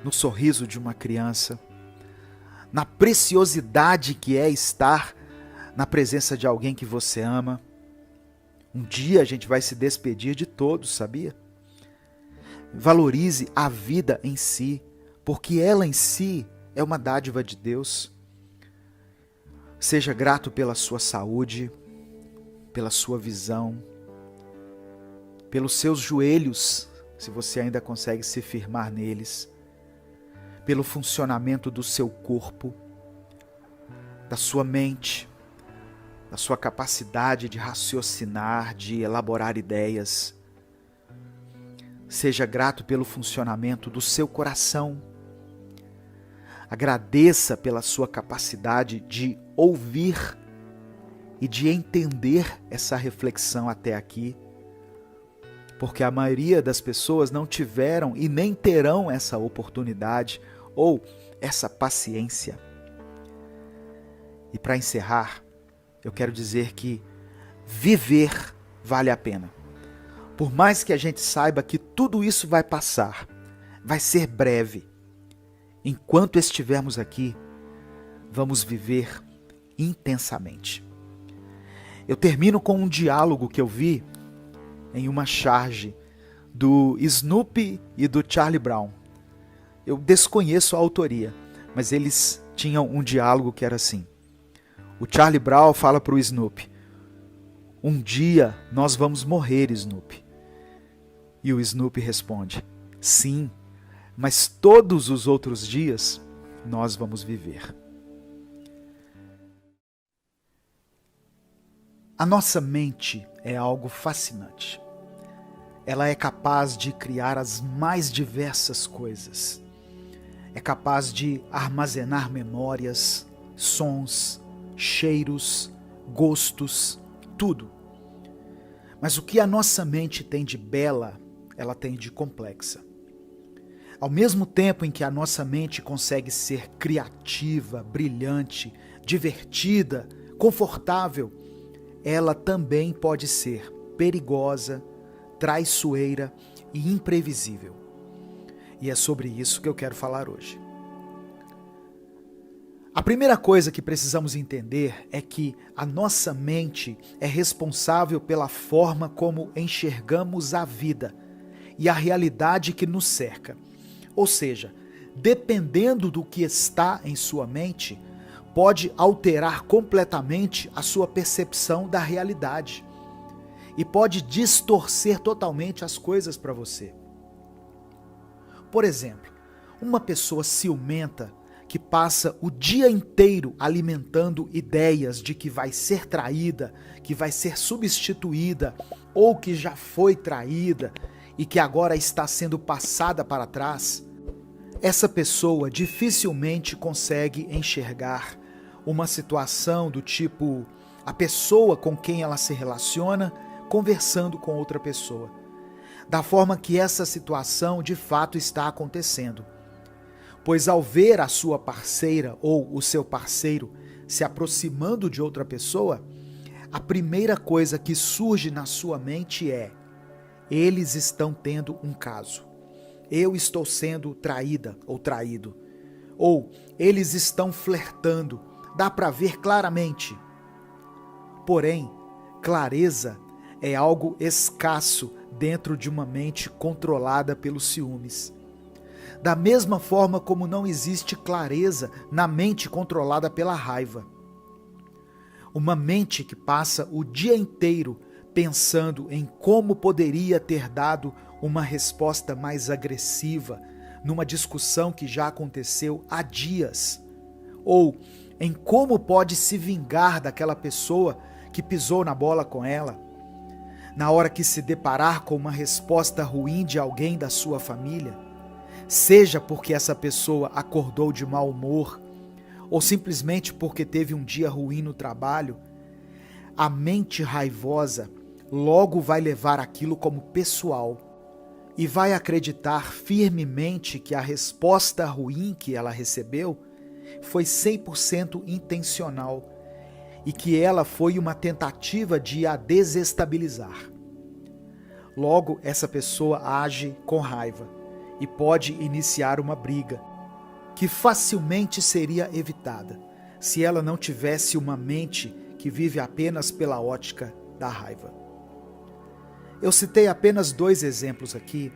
no sorriso de uma criança, na preciosidade que é estar na presença de alguém que você ama. Um dia a gente vai se despedir de todos, sabia? Valorize a vida em si, porque ela em si é uma dádiva de Deus. Seja grato pela sua saúde, pela sua visão, pelos seus joelhos, se você ainda consegue se firmar neles, pelo funcionamento do seu corpo, da sua mente, da sua capacidade de raciocinar, de elaborar ideias. Seja grato pelo funcionamento do seu coração. Agradeça pela sua capacidade de ouvir e de entender essa reflexão até aqui, porque a maioria das pessoas não tiveram e nem terão essa oportunidade ou essa paciência. E para encerrar, eu quero dizer que viver vale a pena. Por mais que a gente saiba que tudo isso vai passar, vai ser breve, enquanto estivermos aqui, vamos viver intensamente. Eu termino com um diálogo que eu vi em uma charge do Snoopy e do Charlie Brown. Eu desconheço a autoria, mas eles tinham um diálogo que era assim. O Charlie Brown fala para o Snoopy: um dia nós vamos morrer, Snoopy. E o Snoopy responde: sim, mas todos os outros dias nós vamos viver. A nossa mente é algo fascinante. Ela é capaz de criar as mais diversas coisas. É capaz de armazenar memórias, sons, cheiros, gostos, tudo. Mas o que a nossa mente tem de bela, ela tem de complexa. Ao mesmo tempo em que a nossa mente consegue ser criativa, brilhante, divertida, confortável, ela também pode ser perigosa, traiçoeira e imprevisível. E é sobre isso que eu quero falar hoje. A primeira coisa que precisamos entender é que a nossa mente é responsável pela forma como enxergamos a vida e a realidade que nos cerca. Ou seja, dependendo do que está em sua mente, pode alterar completamente a sua percepção da realidade e pode distorcer totalmente as coisas para você. Por exemplo, uma pessoa ciumenta que passa o dia inteiro alimentando ideias de que vai ser traída, que vai ser substituída ou que já foi traída e que agora está sendo passada para trás, essa pessoa dificilmente consegue enxergar uma situação do tipo a pessoa com quem ela se relaciona conversando com outra pessoa, da forma que essa situação de fato está acontecendo. Pois ao ver a sua parceira ou o seu parceiro se aproximando de outra pessoa, a primeira coisa que surge na sua mente é: eles estão tendo um caso. Eu estou sendo traída ou traído. Ou eles estão flertando. Dá para ver claramente. Porém, clareza é algo escasso dentro de uma mente controlada pelos ciúmes. Da mesma forma como não existe clareza na mente controlada pela raiva. Uma mente que passa o dia inteiro pensando em como poderia ter dado uma resposta mais agressiva numa discussão que já aconteceu há dias, ou em como pode se vingar daquela pessoa que pisou na bola com ela, na hora que se deparar com uma resposta ruim de alguém da sua família, seja porque essa pessoa acordou de mau humor, ou simplesmente porque teve um dia ruim no trabalho, a mente raivosa logo vai levar aquilo como pessoal e vai acreditar firmemente que a resposta ruim que ela recebeu foi 100% intencional e que ela foi uma tentativa de a desestabilizar. Logo, essa pessoa age com raiva e pode iniciar uma briga, que facilmente seria evitada se ela não tivesse uma mente que vive apenas pela ótica da raiva. Eu citei apenas 2 exemplos aqui,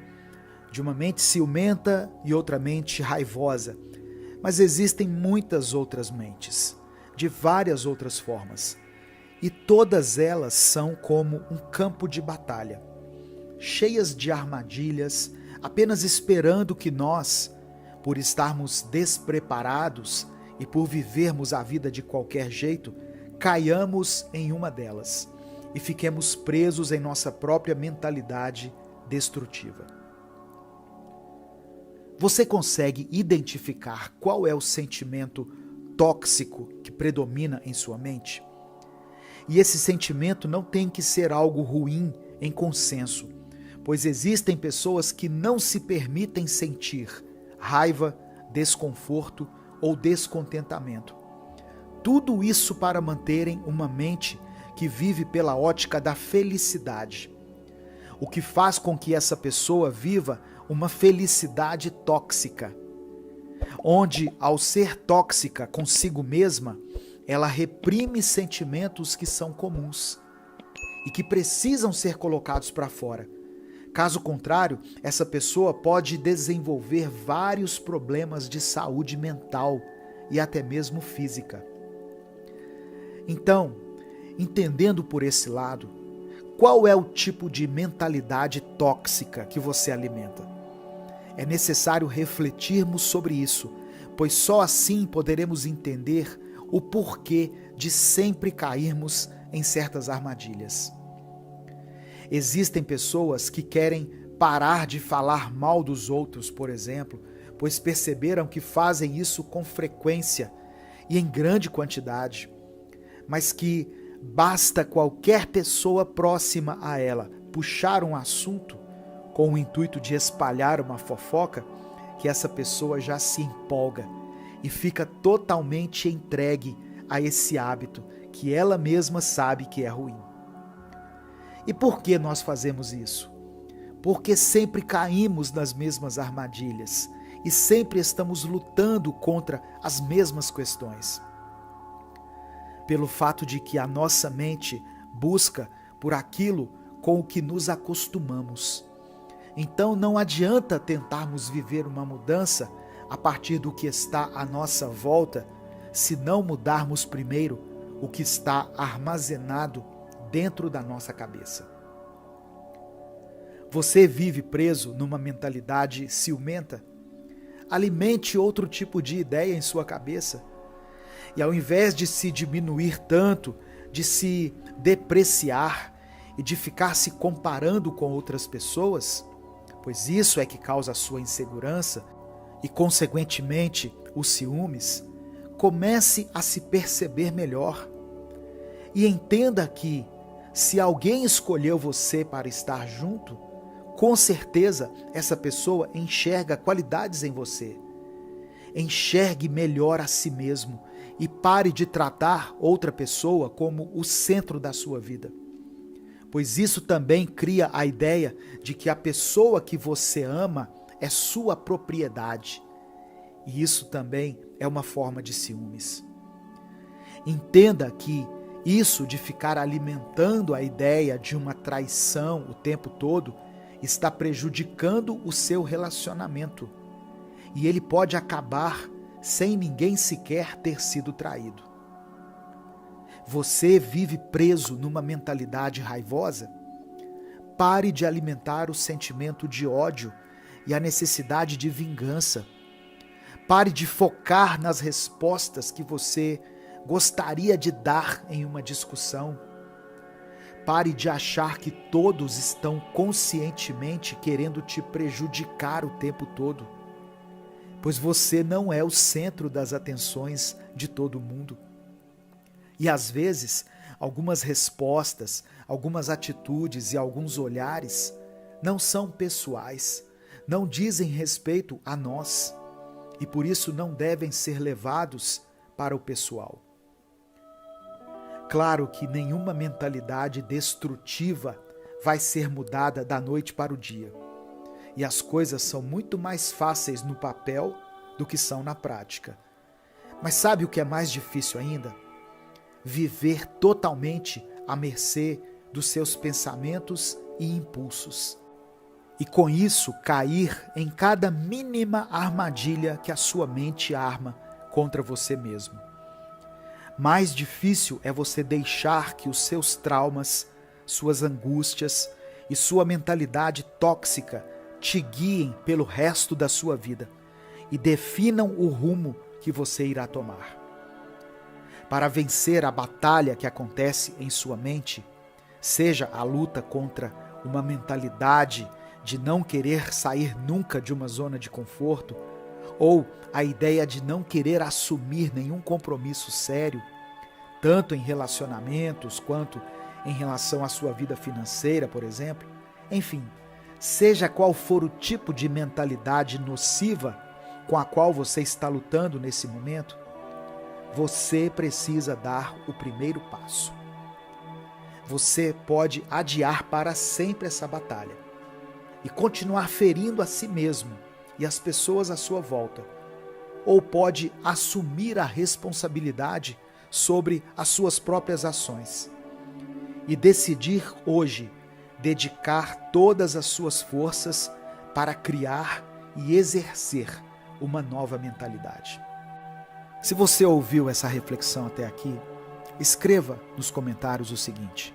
de uma mente ciumenta e outra mente raivosa, mas existem muitas outras mentes, de várias outras formas, e todas elas são como um campo de batalha, cheias de armadilhas, apenas esperando que nós, por estarmos despreparados e por vivermos a vida de qualquer jeito, caiamos em uma delas e fiquemos presos em nossa própria mentalidade destrutiva. Você consegue identificar qual é o sentimento tóxico que predomina em sua mente? E esse sentimento não tem que ser algo ruim em consenso, pois existem pessoas que não se permitem sentir raiva, desconforto ou descontentamento. Tudo isso para manterem uma mente que vive pela ótica da felicidade, o que faz com que essa pessoa viva uma felicidade tóxica, onde, ao ser tóxica consigo mesma, ela reprime sentimentos que são comuns e que precisam ser colocados para fora. Caso contrário, essa pessoa pode desenvolver vários problemas de saúde mental e até mesmo física. Então, entendendo por esse lado, qual é o tipo de mentalidade tóxica que você alimenta? É necessário refletirmos sobre isso, pois só assim poderemos entender o porquê de sempre cairmos em certas armadilhas. Existem pessoas que querem parar de falar mal dos outros, por exemplo, pois perceberam que fazem isso com frequência e em grande quantidade, mas que basta qualquer pessoa próxima a ela puxar um assunto com o intuito de espalhar uma fofoca, que essa pessoa já se empolga e fica totalmente entregue a esse hábito que ela mesma sabe que é ruim. E por que nós fazemos isso? Porque sempre caímos nas mesmas armadilhas e sempre estamos lutando contra as mesmas questões. Pelo fato de que a nossa mente busca por aquilo com o que nos acostumamos. Então não adianta tentarmos viver uma mudança a partir do que está à nossa volta, se não mudarmos primeiro o que está armazenado dentro da nossa cabeça. Você vive preso numa mentalidade ciumenta? Alimente outro tipo de ideia em sua cabeça. E ao invés de se diminuir tanto, de se depreciar e de ficar se comparando com outras pessoas, pois isso é que causa a sua insegurança e, consequentemente, os ciúmes, comece a se perceber melhor e entenda que, se alguém escolheu você para estar junto, com certeza essa pessoa enxerga qualidades em você. Enxergue melhor a si mesmo e pare de tratar outra pessoa como o centro da sua vida. Pois isso também cria a ideia de que a pessoa que você ama é sua propriedade. E isso também é uma forma de ciúmes. Entenda que isso de ficar alimentando a ideia de uma traição o tempo todo está prejudicando o seu relacionamento. E ele pode acabar sem ninguém sequer ter sido traído. Você vive preso numa mentalidade raivosa? Pare de alimentar o sentimento de ódio e a necessidade de vingança. Pare de focar nas respostas que você gostaria de dar em uma discussão. Pare de achar que todos estão conscientemente querendo te prejudicar o tempo todo, pois você não é o centro das atenções de todo mundo. E às vezes, algumas respostas, algumas atitudes e alguns olhares não são pessoais, não dizem respeito a nós e por isso não devem ser levados para o pessoal. Claro que nenhuma mentalidade destrutiva vai ser mudada da noite para o dia. E as coisas são muito mais fáceis no papel do que são na prática. Mas sabe o que é mais difícil ainda? Viver totalmente à mercê dos seus pensamentos e impulsos. E com isso cair em cada mínima armadilha que a sua mente arma contra você mesmo. Mais difícil é você deixar que os seus traumas, suas angústias e sua mentalidade tóxica te guiem pelo resto da sua vida e definam o rumo que você irá tomar. Para vencer a batalha que acontece em sua mente, seja a luta contra uma mentalidade de não querer sair nunca de uma zona de conforto, ou a ideia de não querer assumir nenhum compromisso sério, tanto em relacionamentos quanto em relação à sua vida financeira, por exemplo. Enfim, seja qual for o tipo de mentalidade nociva com a qual você está lutando nesse momento, você precisa dar o primeiro passo. Você pode adiar para sempre essa batalha e continuar ferindo a si mesmo e as pessoas à sua volta, ou pode assumir a responsabilidade sobre as suas próprias ações e decidir hoje dedicar todas as suas forças para criar e exercer uma nova mentalidade. Se você ouviu essa reflexão até aqui, escreva nos comentários o seguinte: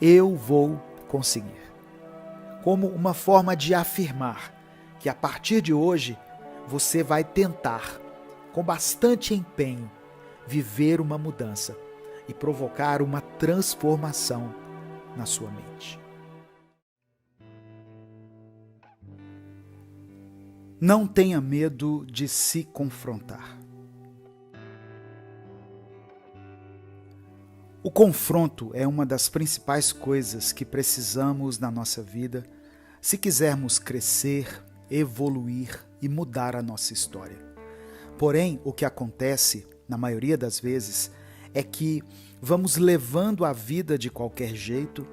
eu vou conseguir. Como uma forma de afirmar que a partir de hoje você vai tentar, com bastante empenho, viver uma mudança e provocar uma transformação na sua mente. Não tenha medo de se confrontar. O confronto é uma das principais coisas que precisamos na nossa vida se quisermos crescer, evoluir e mudar a nossa história. Porém, o que acontece, na maioria das vezes, é que vamos levando a vida de qualquer jeito,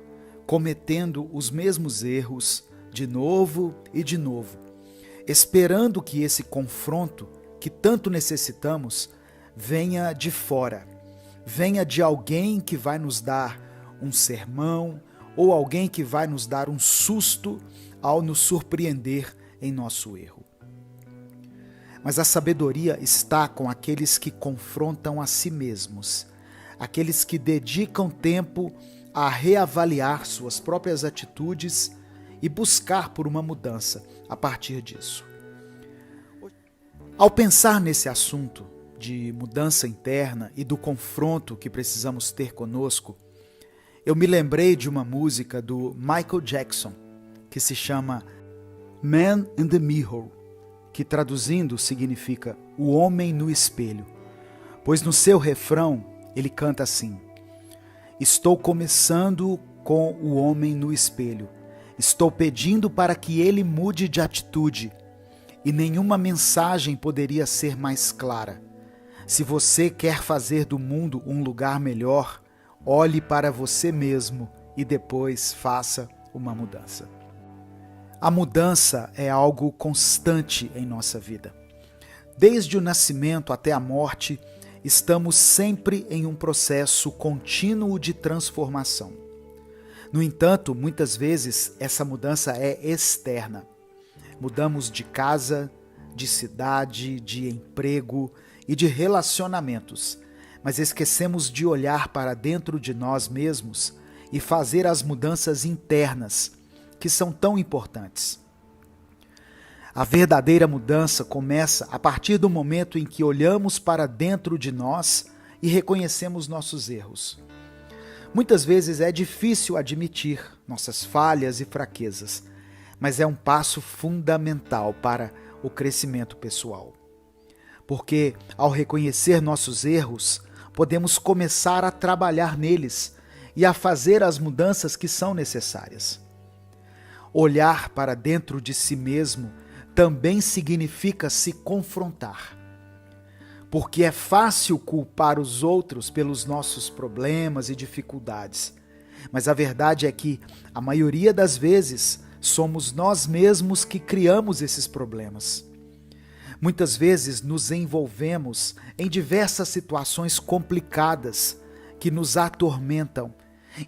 cometendo os mesmos erros de novo e de novo, esperando que esse confronto, que tanto necessitamos, venha de fora. Venha de alguém que vai nos dar um sermão ou alguém que vai nos dar um susto ao nos surpreender em nosso erro. Mas a sabedoria está com aqueles que confrontam a si mesmos, aqueles que dedicam tempo a reavaliar suas próprias atitudes e buscar por uma mudança a partir disso. Ao pensar nesse assunto de mudança interna e do confronto que precisamos ter conosco, eu me lembrei de uma música do Michael Jackson, que se chama Man in the Mirror, que traduzindo significa o homem no espelho, pois no seu refrão ele canta assim: estou começando com o homem no espelho, estou pedindo para que ele mude de atitude, e nenhuma mensagem poderia ser mais clara. Se você quer fazer do mundo um lugar melhor, olhe para você mesmo e depois faça uma mudança. A mudança é algo constante em nossa vida. Desde o nascimento até a morte, estamos sempre em um processo contínuo de transformação. No entanto, muitas vezes essa mudança é externa. Mudamos de casa, de cidade, de emprego e de relacionamentos, mas esquecemos de olhar para dentro de nós mesmos e fazer as mudanças internas, que são tão importantes. A verdadeira mudança começa a partir do momento em que olhamos para dentro de nós e reconhecemos nossos erros. Muitas vezes é difícil admitir nossas falhas e fraquezas, mas é um passo fundamental para o crescimento pessoal. Porque, ao reconhecer nossos erros, podemos começar a trabalhar neles e a fazer as mudanças que são necessárias. Olhar para dentro de si mesmo também significa se confrontar. Porque é fácil culpar os outros pelos nossos problemas e dificuldades. Mas a verdade é que, a maioria das vezes, somos nós mesmos que criamos esses problemas. Muitas vezes nos envolvemos em diversas situações complicadas que nos atormentam.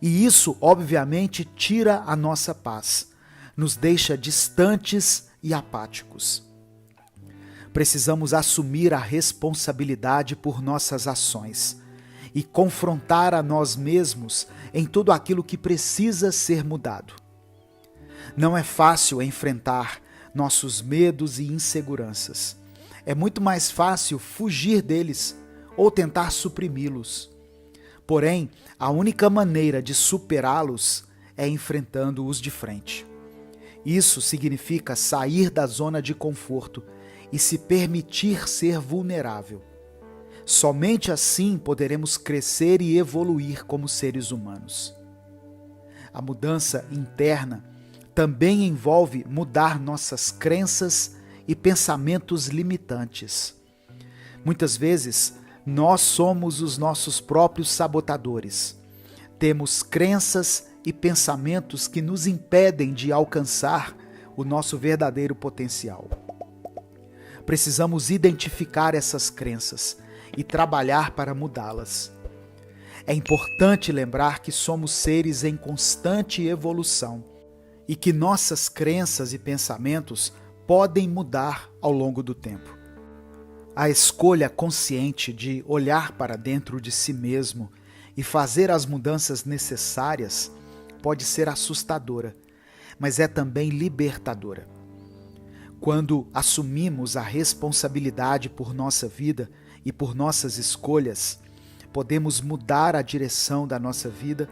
E isso, obviamente, tira a nossa paz, nos deixa distantes e apáticos. Precisamos assumir a responsabilidade por nossas ações e confrontar a nós mesmos em tudo aquilo que precisa ser mudado. Não é fácil enfrentar nossos medos e inseguranças. É muito mais fácil fugir deles ou tentar suprimi-los. Porém, a única maneira de superá-los é enfrentando-os de frente. Isso significa sair da zona de conforto e se permitir ser vulnerável. Somente assim poderemos crescer e evoluir como seres humanos. A mudança interna também envolve mudar nossas crenças e pensamentos limitantes. Muitas vezes, nós somos os nossos próprios sabotadores. Temos crenças e pensamentos que nos impedem de alcançar o nosso verdadeiro potencial. Precisamos identificar essas crenças e trabalhar para mudá-las. É importante lembrar que somos seres em constante evolução e que nossas crenças e pensamentos podem mudar ao longo do tempo. A escolha consciente de olhar para dentro de si mesmo e fazer as mudanças necessárias pode ser assustadora, mas é também libertadora. Quando assumimos a responsabilidade por nossa vida e por nossas escolhas, podemos mudar a direção da nossa vida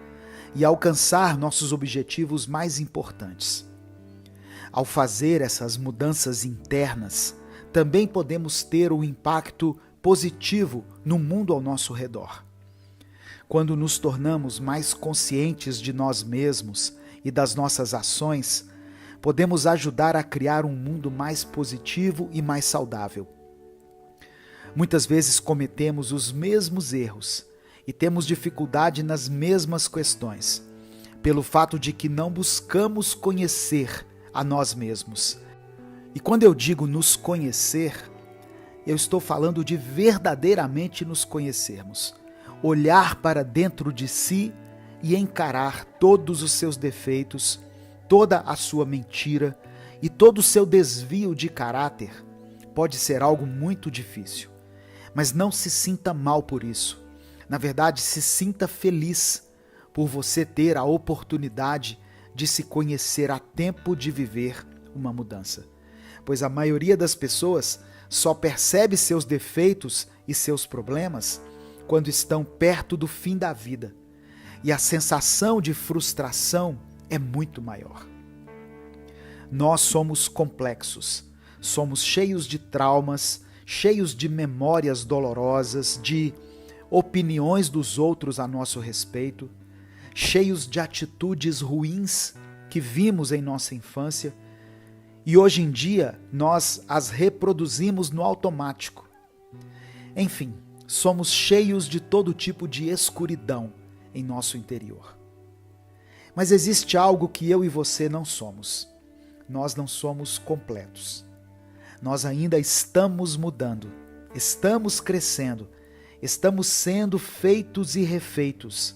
e alcançar nossos objetivos mais importantes. Ao fazer essas mudanças internas, também podemos ter um impacto positivo no mundo ao nosso redor. Quando nos tornamos mais conscientes de nós mesmos e das nossas ações, podemos ajudar a criar um mundo mais positivo e mais saudável. Muitas vezes cometemos os mesmos erros e temos dificuldade nas mesmas questões, pelo fato de que não buscamos conhecer a nós mesmos. E quando eu digo nos conhecer, eu estou falando de verdadeiramente nos conhecermos. Olhar para dentro de si e encarar todos os seus defeitos, toda a sua mentira e todo o seu desvio de caráter pode ser algo muito difícil. Mas não se sinta mal por isso. Na verdade, se sinta feliz por você ter a oportunidade de se conhecer a tempo de viver uma mudança. Pois a maioria das pessoas só percebe seus defeitos e seus problemas quando estão perto do fim da vida. E a sensação de frustração é muito maior. Nós somos complexos, somos cheios de traumas, cheios de memórias dolorosas, de opiniões dos outros a nosso respeito, cheios de atitudes ruins que vimos em nossa infância e hoje em dia nós as reproduzimos no automático. Enfim, somos cheios de todo tipo de escuridão em nosso interior. Mas existe algo que eu e você não somos. Nós não somos completos. Nós ainda estamos mudando, estamos crescendo, estamos sendo feitos e refeitos.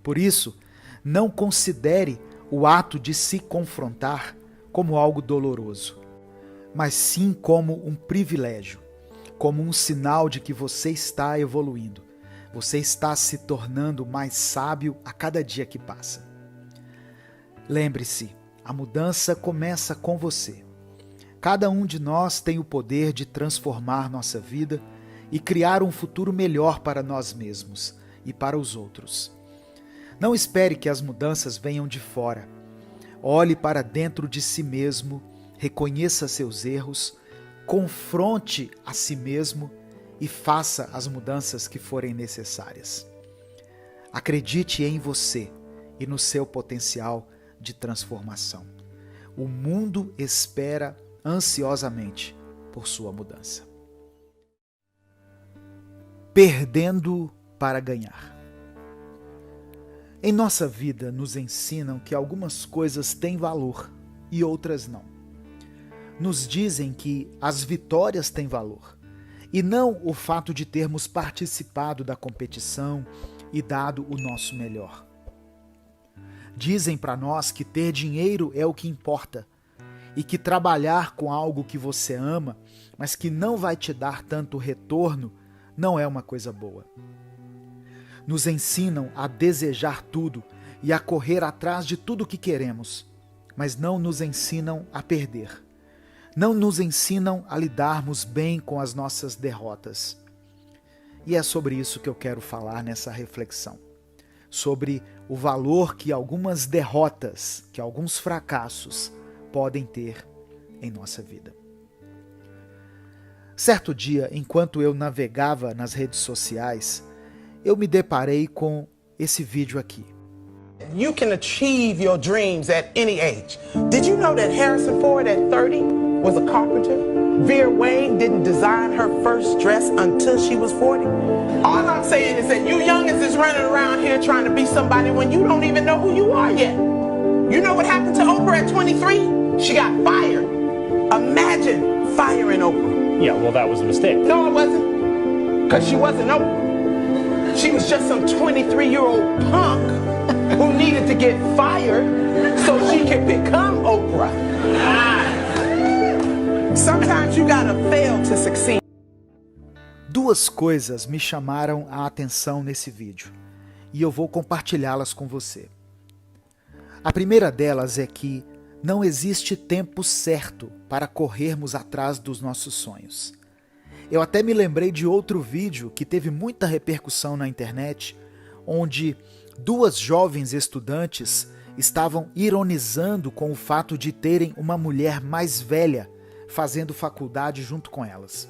Por isso, não considere o ato de se confrontar como algo doloroso, mas sim como um privilégio, como um sinal de que você está evoluindo, você está se tornando mais sábio a cada dia que passa. Lembre-se, a mudança começa com você. Cada um de nós tem o poder de transformar nossa vida e criar um futuro melhor para nós mesmos e para os outros. Não espere que as mudanças venham de fora. Olhe para dentro de si mesmo, reconheça seus erros, confronte a si mesmo e faça as mudanças que forem necessárias. Acredite em você e no seu potencial de transformação. O mundo espera ansiosamente por sua mudança. Perdendo para ganhar. Em nossa vida nos ensinam que algumas coisas têm valor e outras não. Nos dizem que as vitórias têm valor e não o fato de termos participado da competição e dado o nosso melhor. Dizem para nós que ter dinheiro é o que importa e que trabalhar com algo que você ama, mas que não vai te dar tanto retorno, não é uma coisa boa. Nos ensinam a desejar tudo e a correr atrás de tudo que queremos, mas não nos ensinam a perder. Não nos ensinam a lidarmos bem com as nossas derrotas. E é sobre isso que eu quero falar nessa reflexão. Sobre o valor que algumas derrotas, que alguns fracassos podem ter em nossa vida. Certo dia, enquanto eu navegava nas redes sociais, eu me deparei com esse vídeo aqui. You can achieve your dreams at any age. Did you know that Harrison Ford at 30 was a carpenter? Vera Wang didn't design her first dress until she was 40. All I'm saying is that you youngins is running around here trying to be somebody when you don't even know who you are yet. You know what happened to Oprah at 23? She got fired. Imagine firing Oprah. Yeah, well, that was a mistake. No, it wasn't. Because she wasn't Oprah. She was just some 23-year-old punk who needed to get fired so she could become Oprah. Sometimes you gotta fail to succeed. Duas coisas me chamaram a atenção nesse vídeo e eu vou compartilhá-las com você. A primeira delas é que não existe tempo certo para corrermos atrás dos nossos sonhos. Eu até me lembrei de outro vídeo que teve muita repercussão na internet, onde duas jovens estudantes estavam ironizando com o fato de terem uma mulher mais velha fazendo faculdade junto com elas.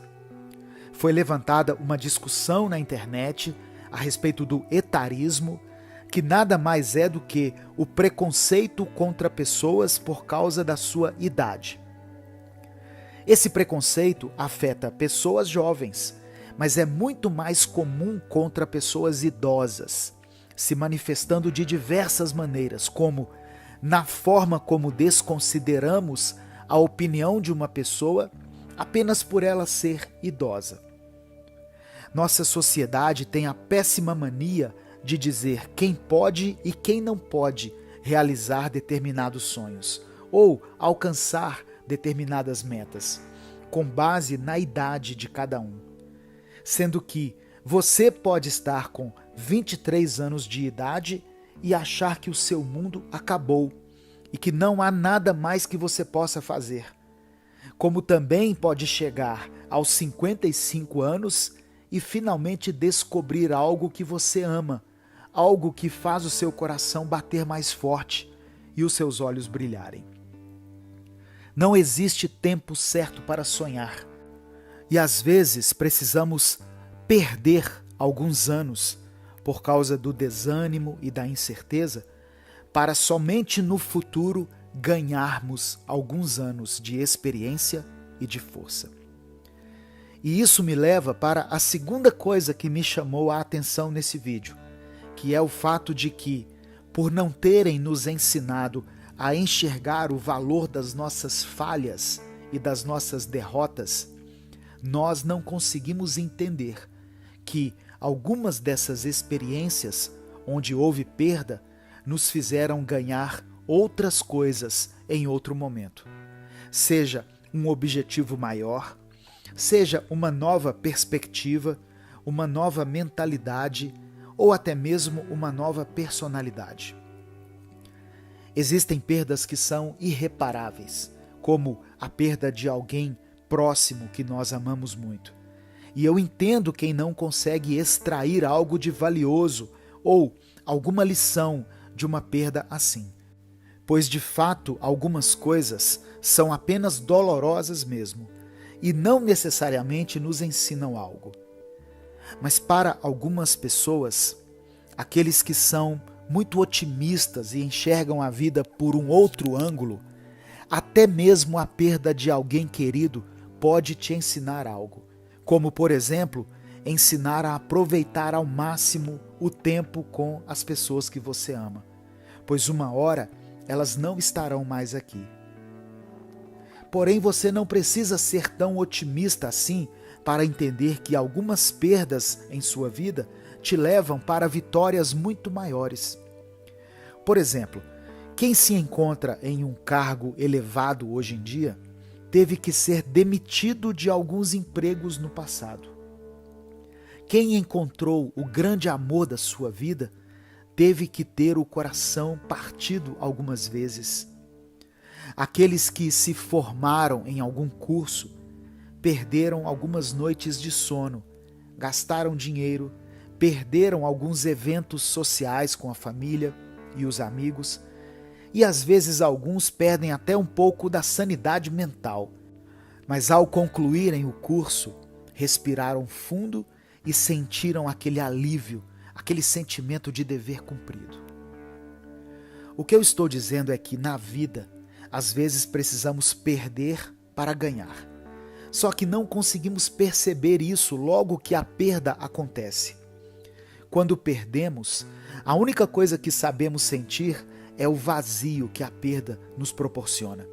Foi levantada uma discussão na internet a respeito do etarismo, que nada mais é do que o preconceito contra pessoas por causa da sua idade. Esse preconceito afeta pessoas jovens, mas é muito mais comum contra pessoas idosas, se manifestando de diversas maneiras, como na forma como desconsideramos a opinião de uma pessoa apenas por ela ser idosa. Nossa sociedade tem a péssima mania de dizer quem pode e quem não pode realizar determinados sonhos ou alcançar determinadas metas, com base na idade de cada um. Sendo que você pode estar com 23 anos de idade e achar que o seu mundo acabou e que não há nada mais que você possa fazer. Como também pode chegar aos 55 anos e finalmente descobrir algo que você ama, algo que faz o seu coração bater mais forte e os seus olhos brilharem. Não existe tempo certo para sonhar. E às vezes precisamos perder alguns anos por causa do desânimo e da incerteza, para somente no futuro ganharmos alguns anos de experiência e de força. E isso me leva para a segunda coisa que me chamou a atenção nesse vídeo, que é o fato de que, por não terem nos ensinado a enxergar o valor das nossas falhas e das nossas derrotas, nós não conseguimos entender que algumas dessas experiências onde houve perda nos fizeram ganhar outras coisas em outro momento. Seja um objetivo maior, seja uma nova perspectiva, uma nova mentalidade ou até mesmo uma nova personalidade. Existem perdas que são irreparáveis, como a perda de alguém próximo que nós amamos muito. E eu entendo quem não consegue extrair algo de valioso ou alguma lição de uma perda assim. Pois de fato algumas coisas são apenas dolorosas mesmo e não necessariamente nos ensinam algo. Mas para algumas pessoas, aqueles que são muito otimistas e enxergam a vida por um outro ângulo, até mesmo a perda de alguém querido pode te ensinar algo. Como, por exemplo, ensinar a aproveitar ao máximo o tempo com as pessoas que você ama, pois uma hora elas não estarão mais aqui. Porém, você não precisa ser tão otimista assim para entender que algumas perdas em sua vida te levam para vitórias muito maiores. Por exemplo, quem se encontra em um cargo elevado hoje em dia teve que ser demitido de alguns empregos no passado. Quem encontrou o grande amor da sua vida teve que ter o coração partido algumas vezes. Aqueles que se formaram em algum curso perderam algumas noites de sono, gastaram dinheiro, perderam alguns eventos sociais com a família e os amigos, e às vezes alguns perdem até um pouco da sanidade mental. Mas ao concluírem o curso, respiraram fundo e sentiram aquele alívio, aquele sentimento de dever cumprido. O que eu estou dizendo é que na vida, às vezes precisamos perder para ganhar. Só que não conseguimos perceber isso logo que a perda acontece. Quando perdemos, a única coisa que sabemos sentir é o vazio que a perda nos proporciona,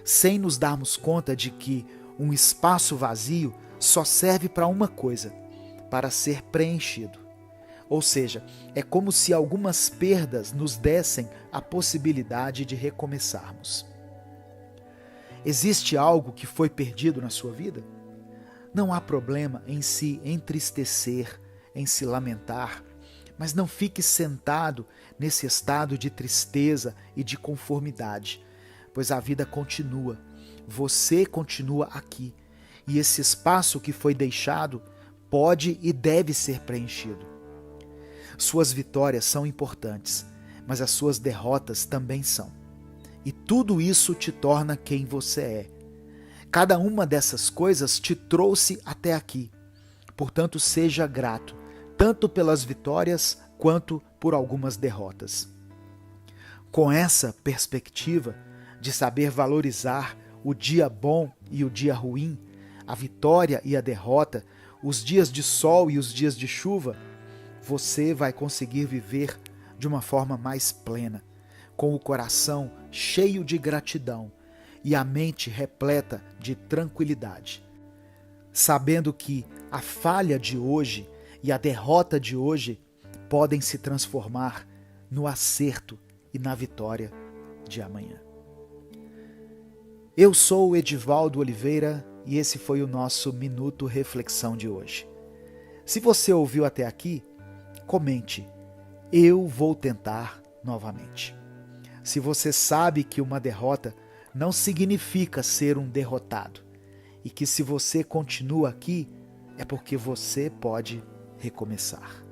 sem nos darmos conta de que um espaço vazio só serve para uma coisa, para ser preenchido. Ou seja, é como se algumas perdas nos dessem a possibilidade de recomeçarmos. Existe algo que foi perdido na sua vida? Não há problema em se entristecer, em se lamentar, mas não fique sentado nesse estado de tristeza e de conformidade, pois a vida continua, você continua aqui, e esse espaço que foi deixado pode e deve ser preenchido. Suas vitórias são importantes, mas as suas derrotas também são. E tudo isso te torna quem você é. Cada uma dessas coisas te trouxe até aqui. Portanto, seja grato, tanto pelas vitórias quanto por algumas derrotas. Com essa perspectiva de saber valorizar o dia bom e o dia ruim, a vitória e a derrota, os dias de sol e os dias de chuva, você vai conseguir viver de uma forma mais plena, com o coração cheio de gratidão e a mente repleta de tranquilidade, sabendo que a falha de hoje e a derrota de hoje podem se transformar no acerto e na vitória de amanhã. Eu sou o Edivaldo Oliveira e esse foi o nosso Minuto Reflexão de hoje. Se você ouviu até aqui, comente, eu vou tentar novamente. Se você sabe que uma derrota não significa ser um derrotado e que se você continua aqui é porque você pode recomeçar.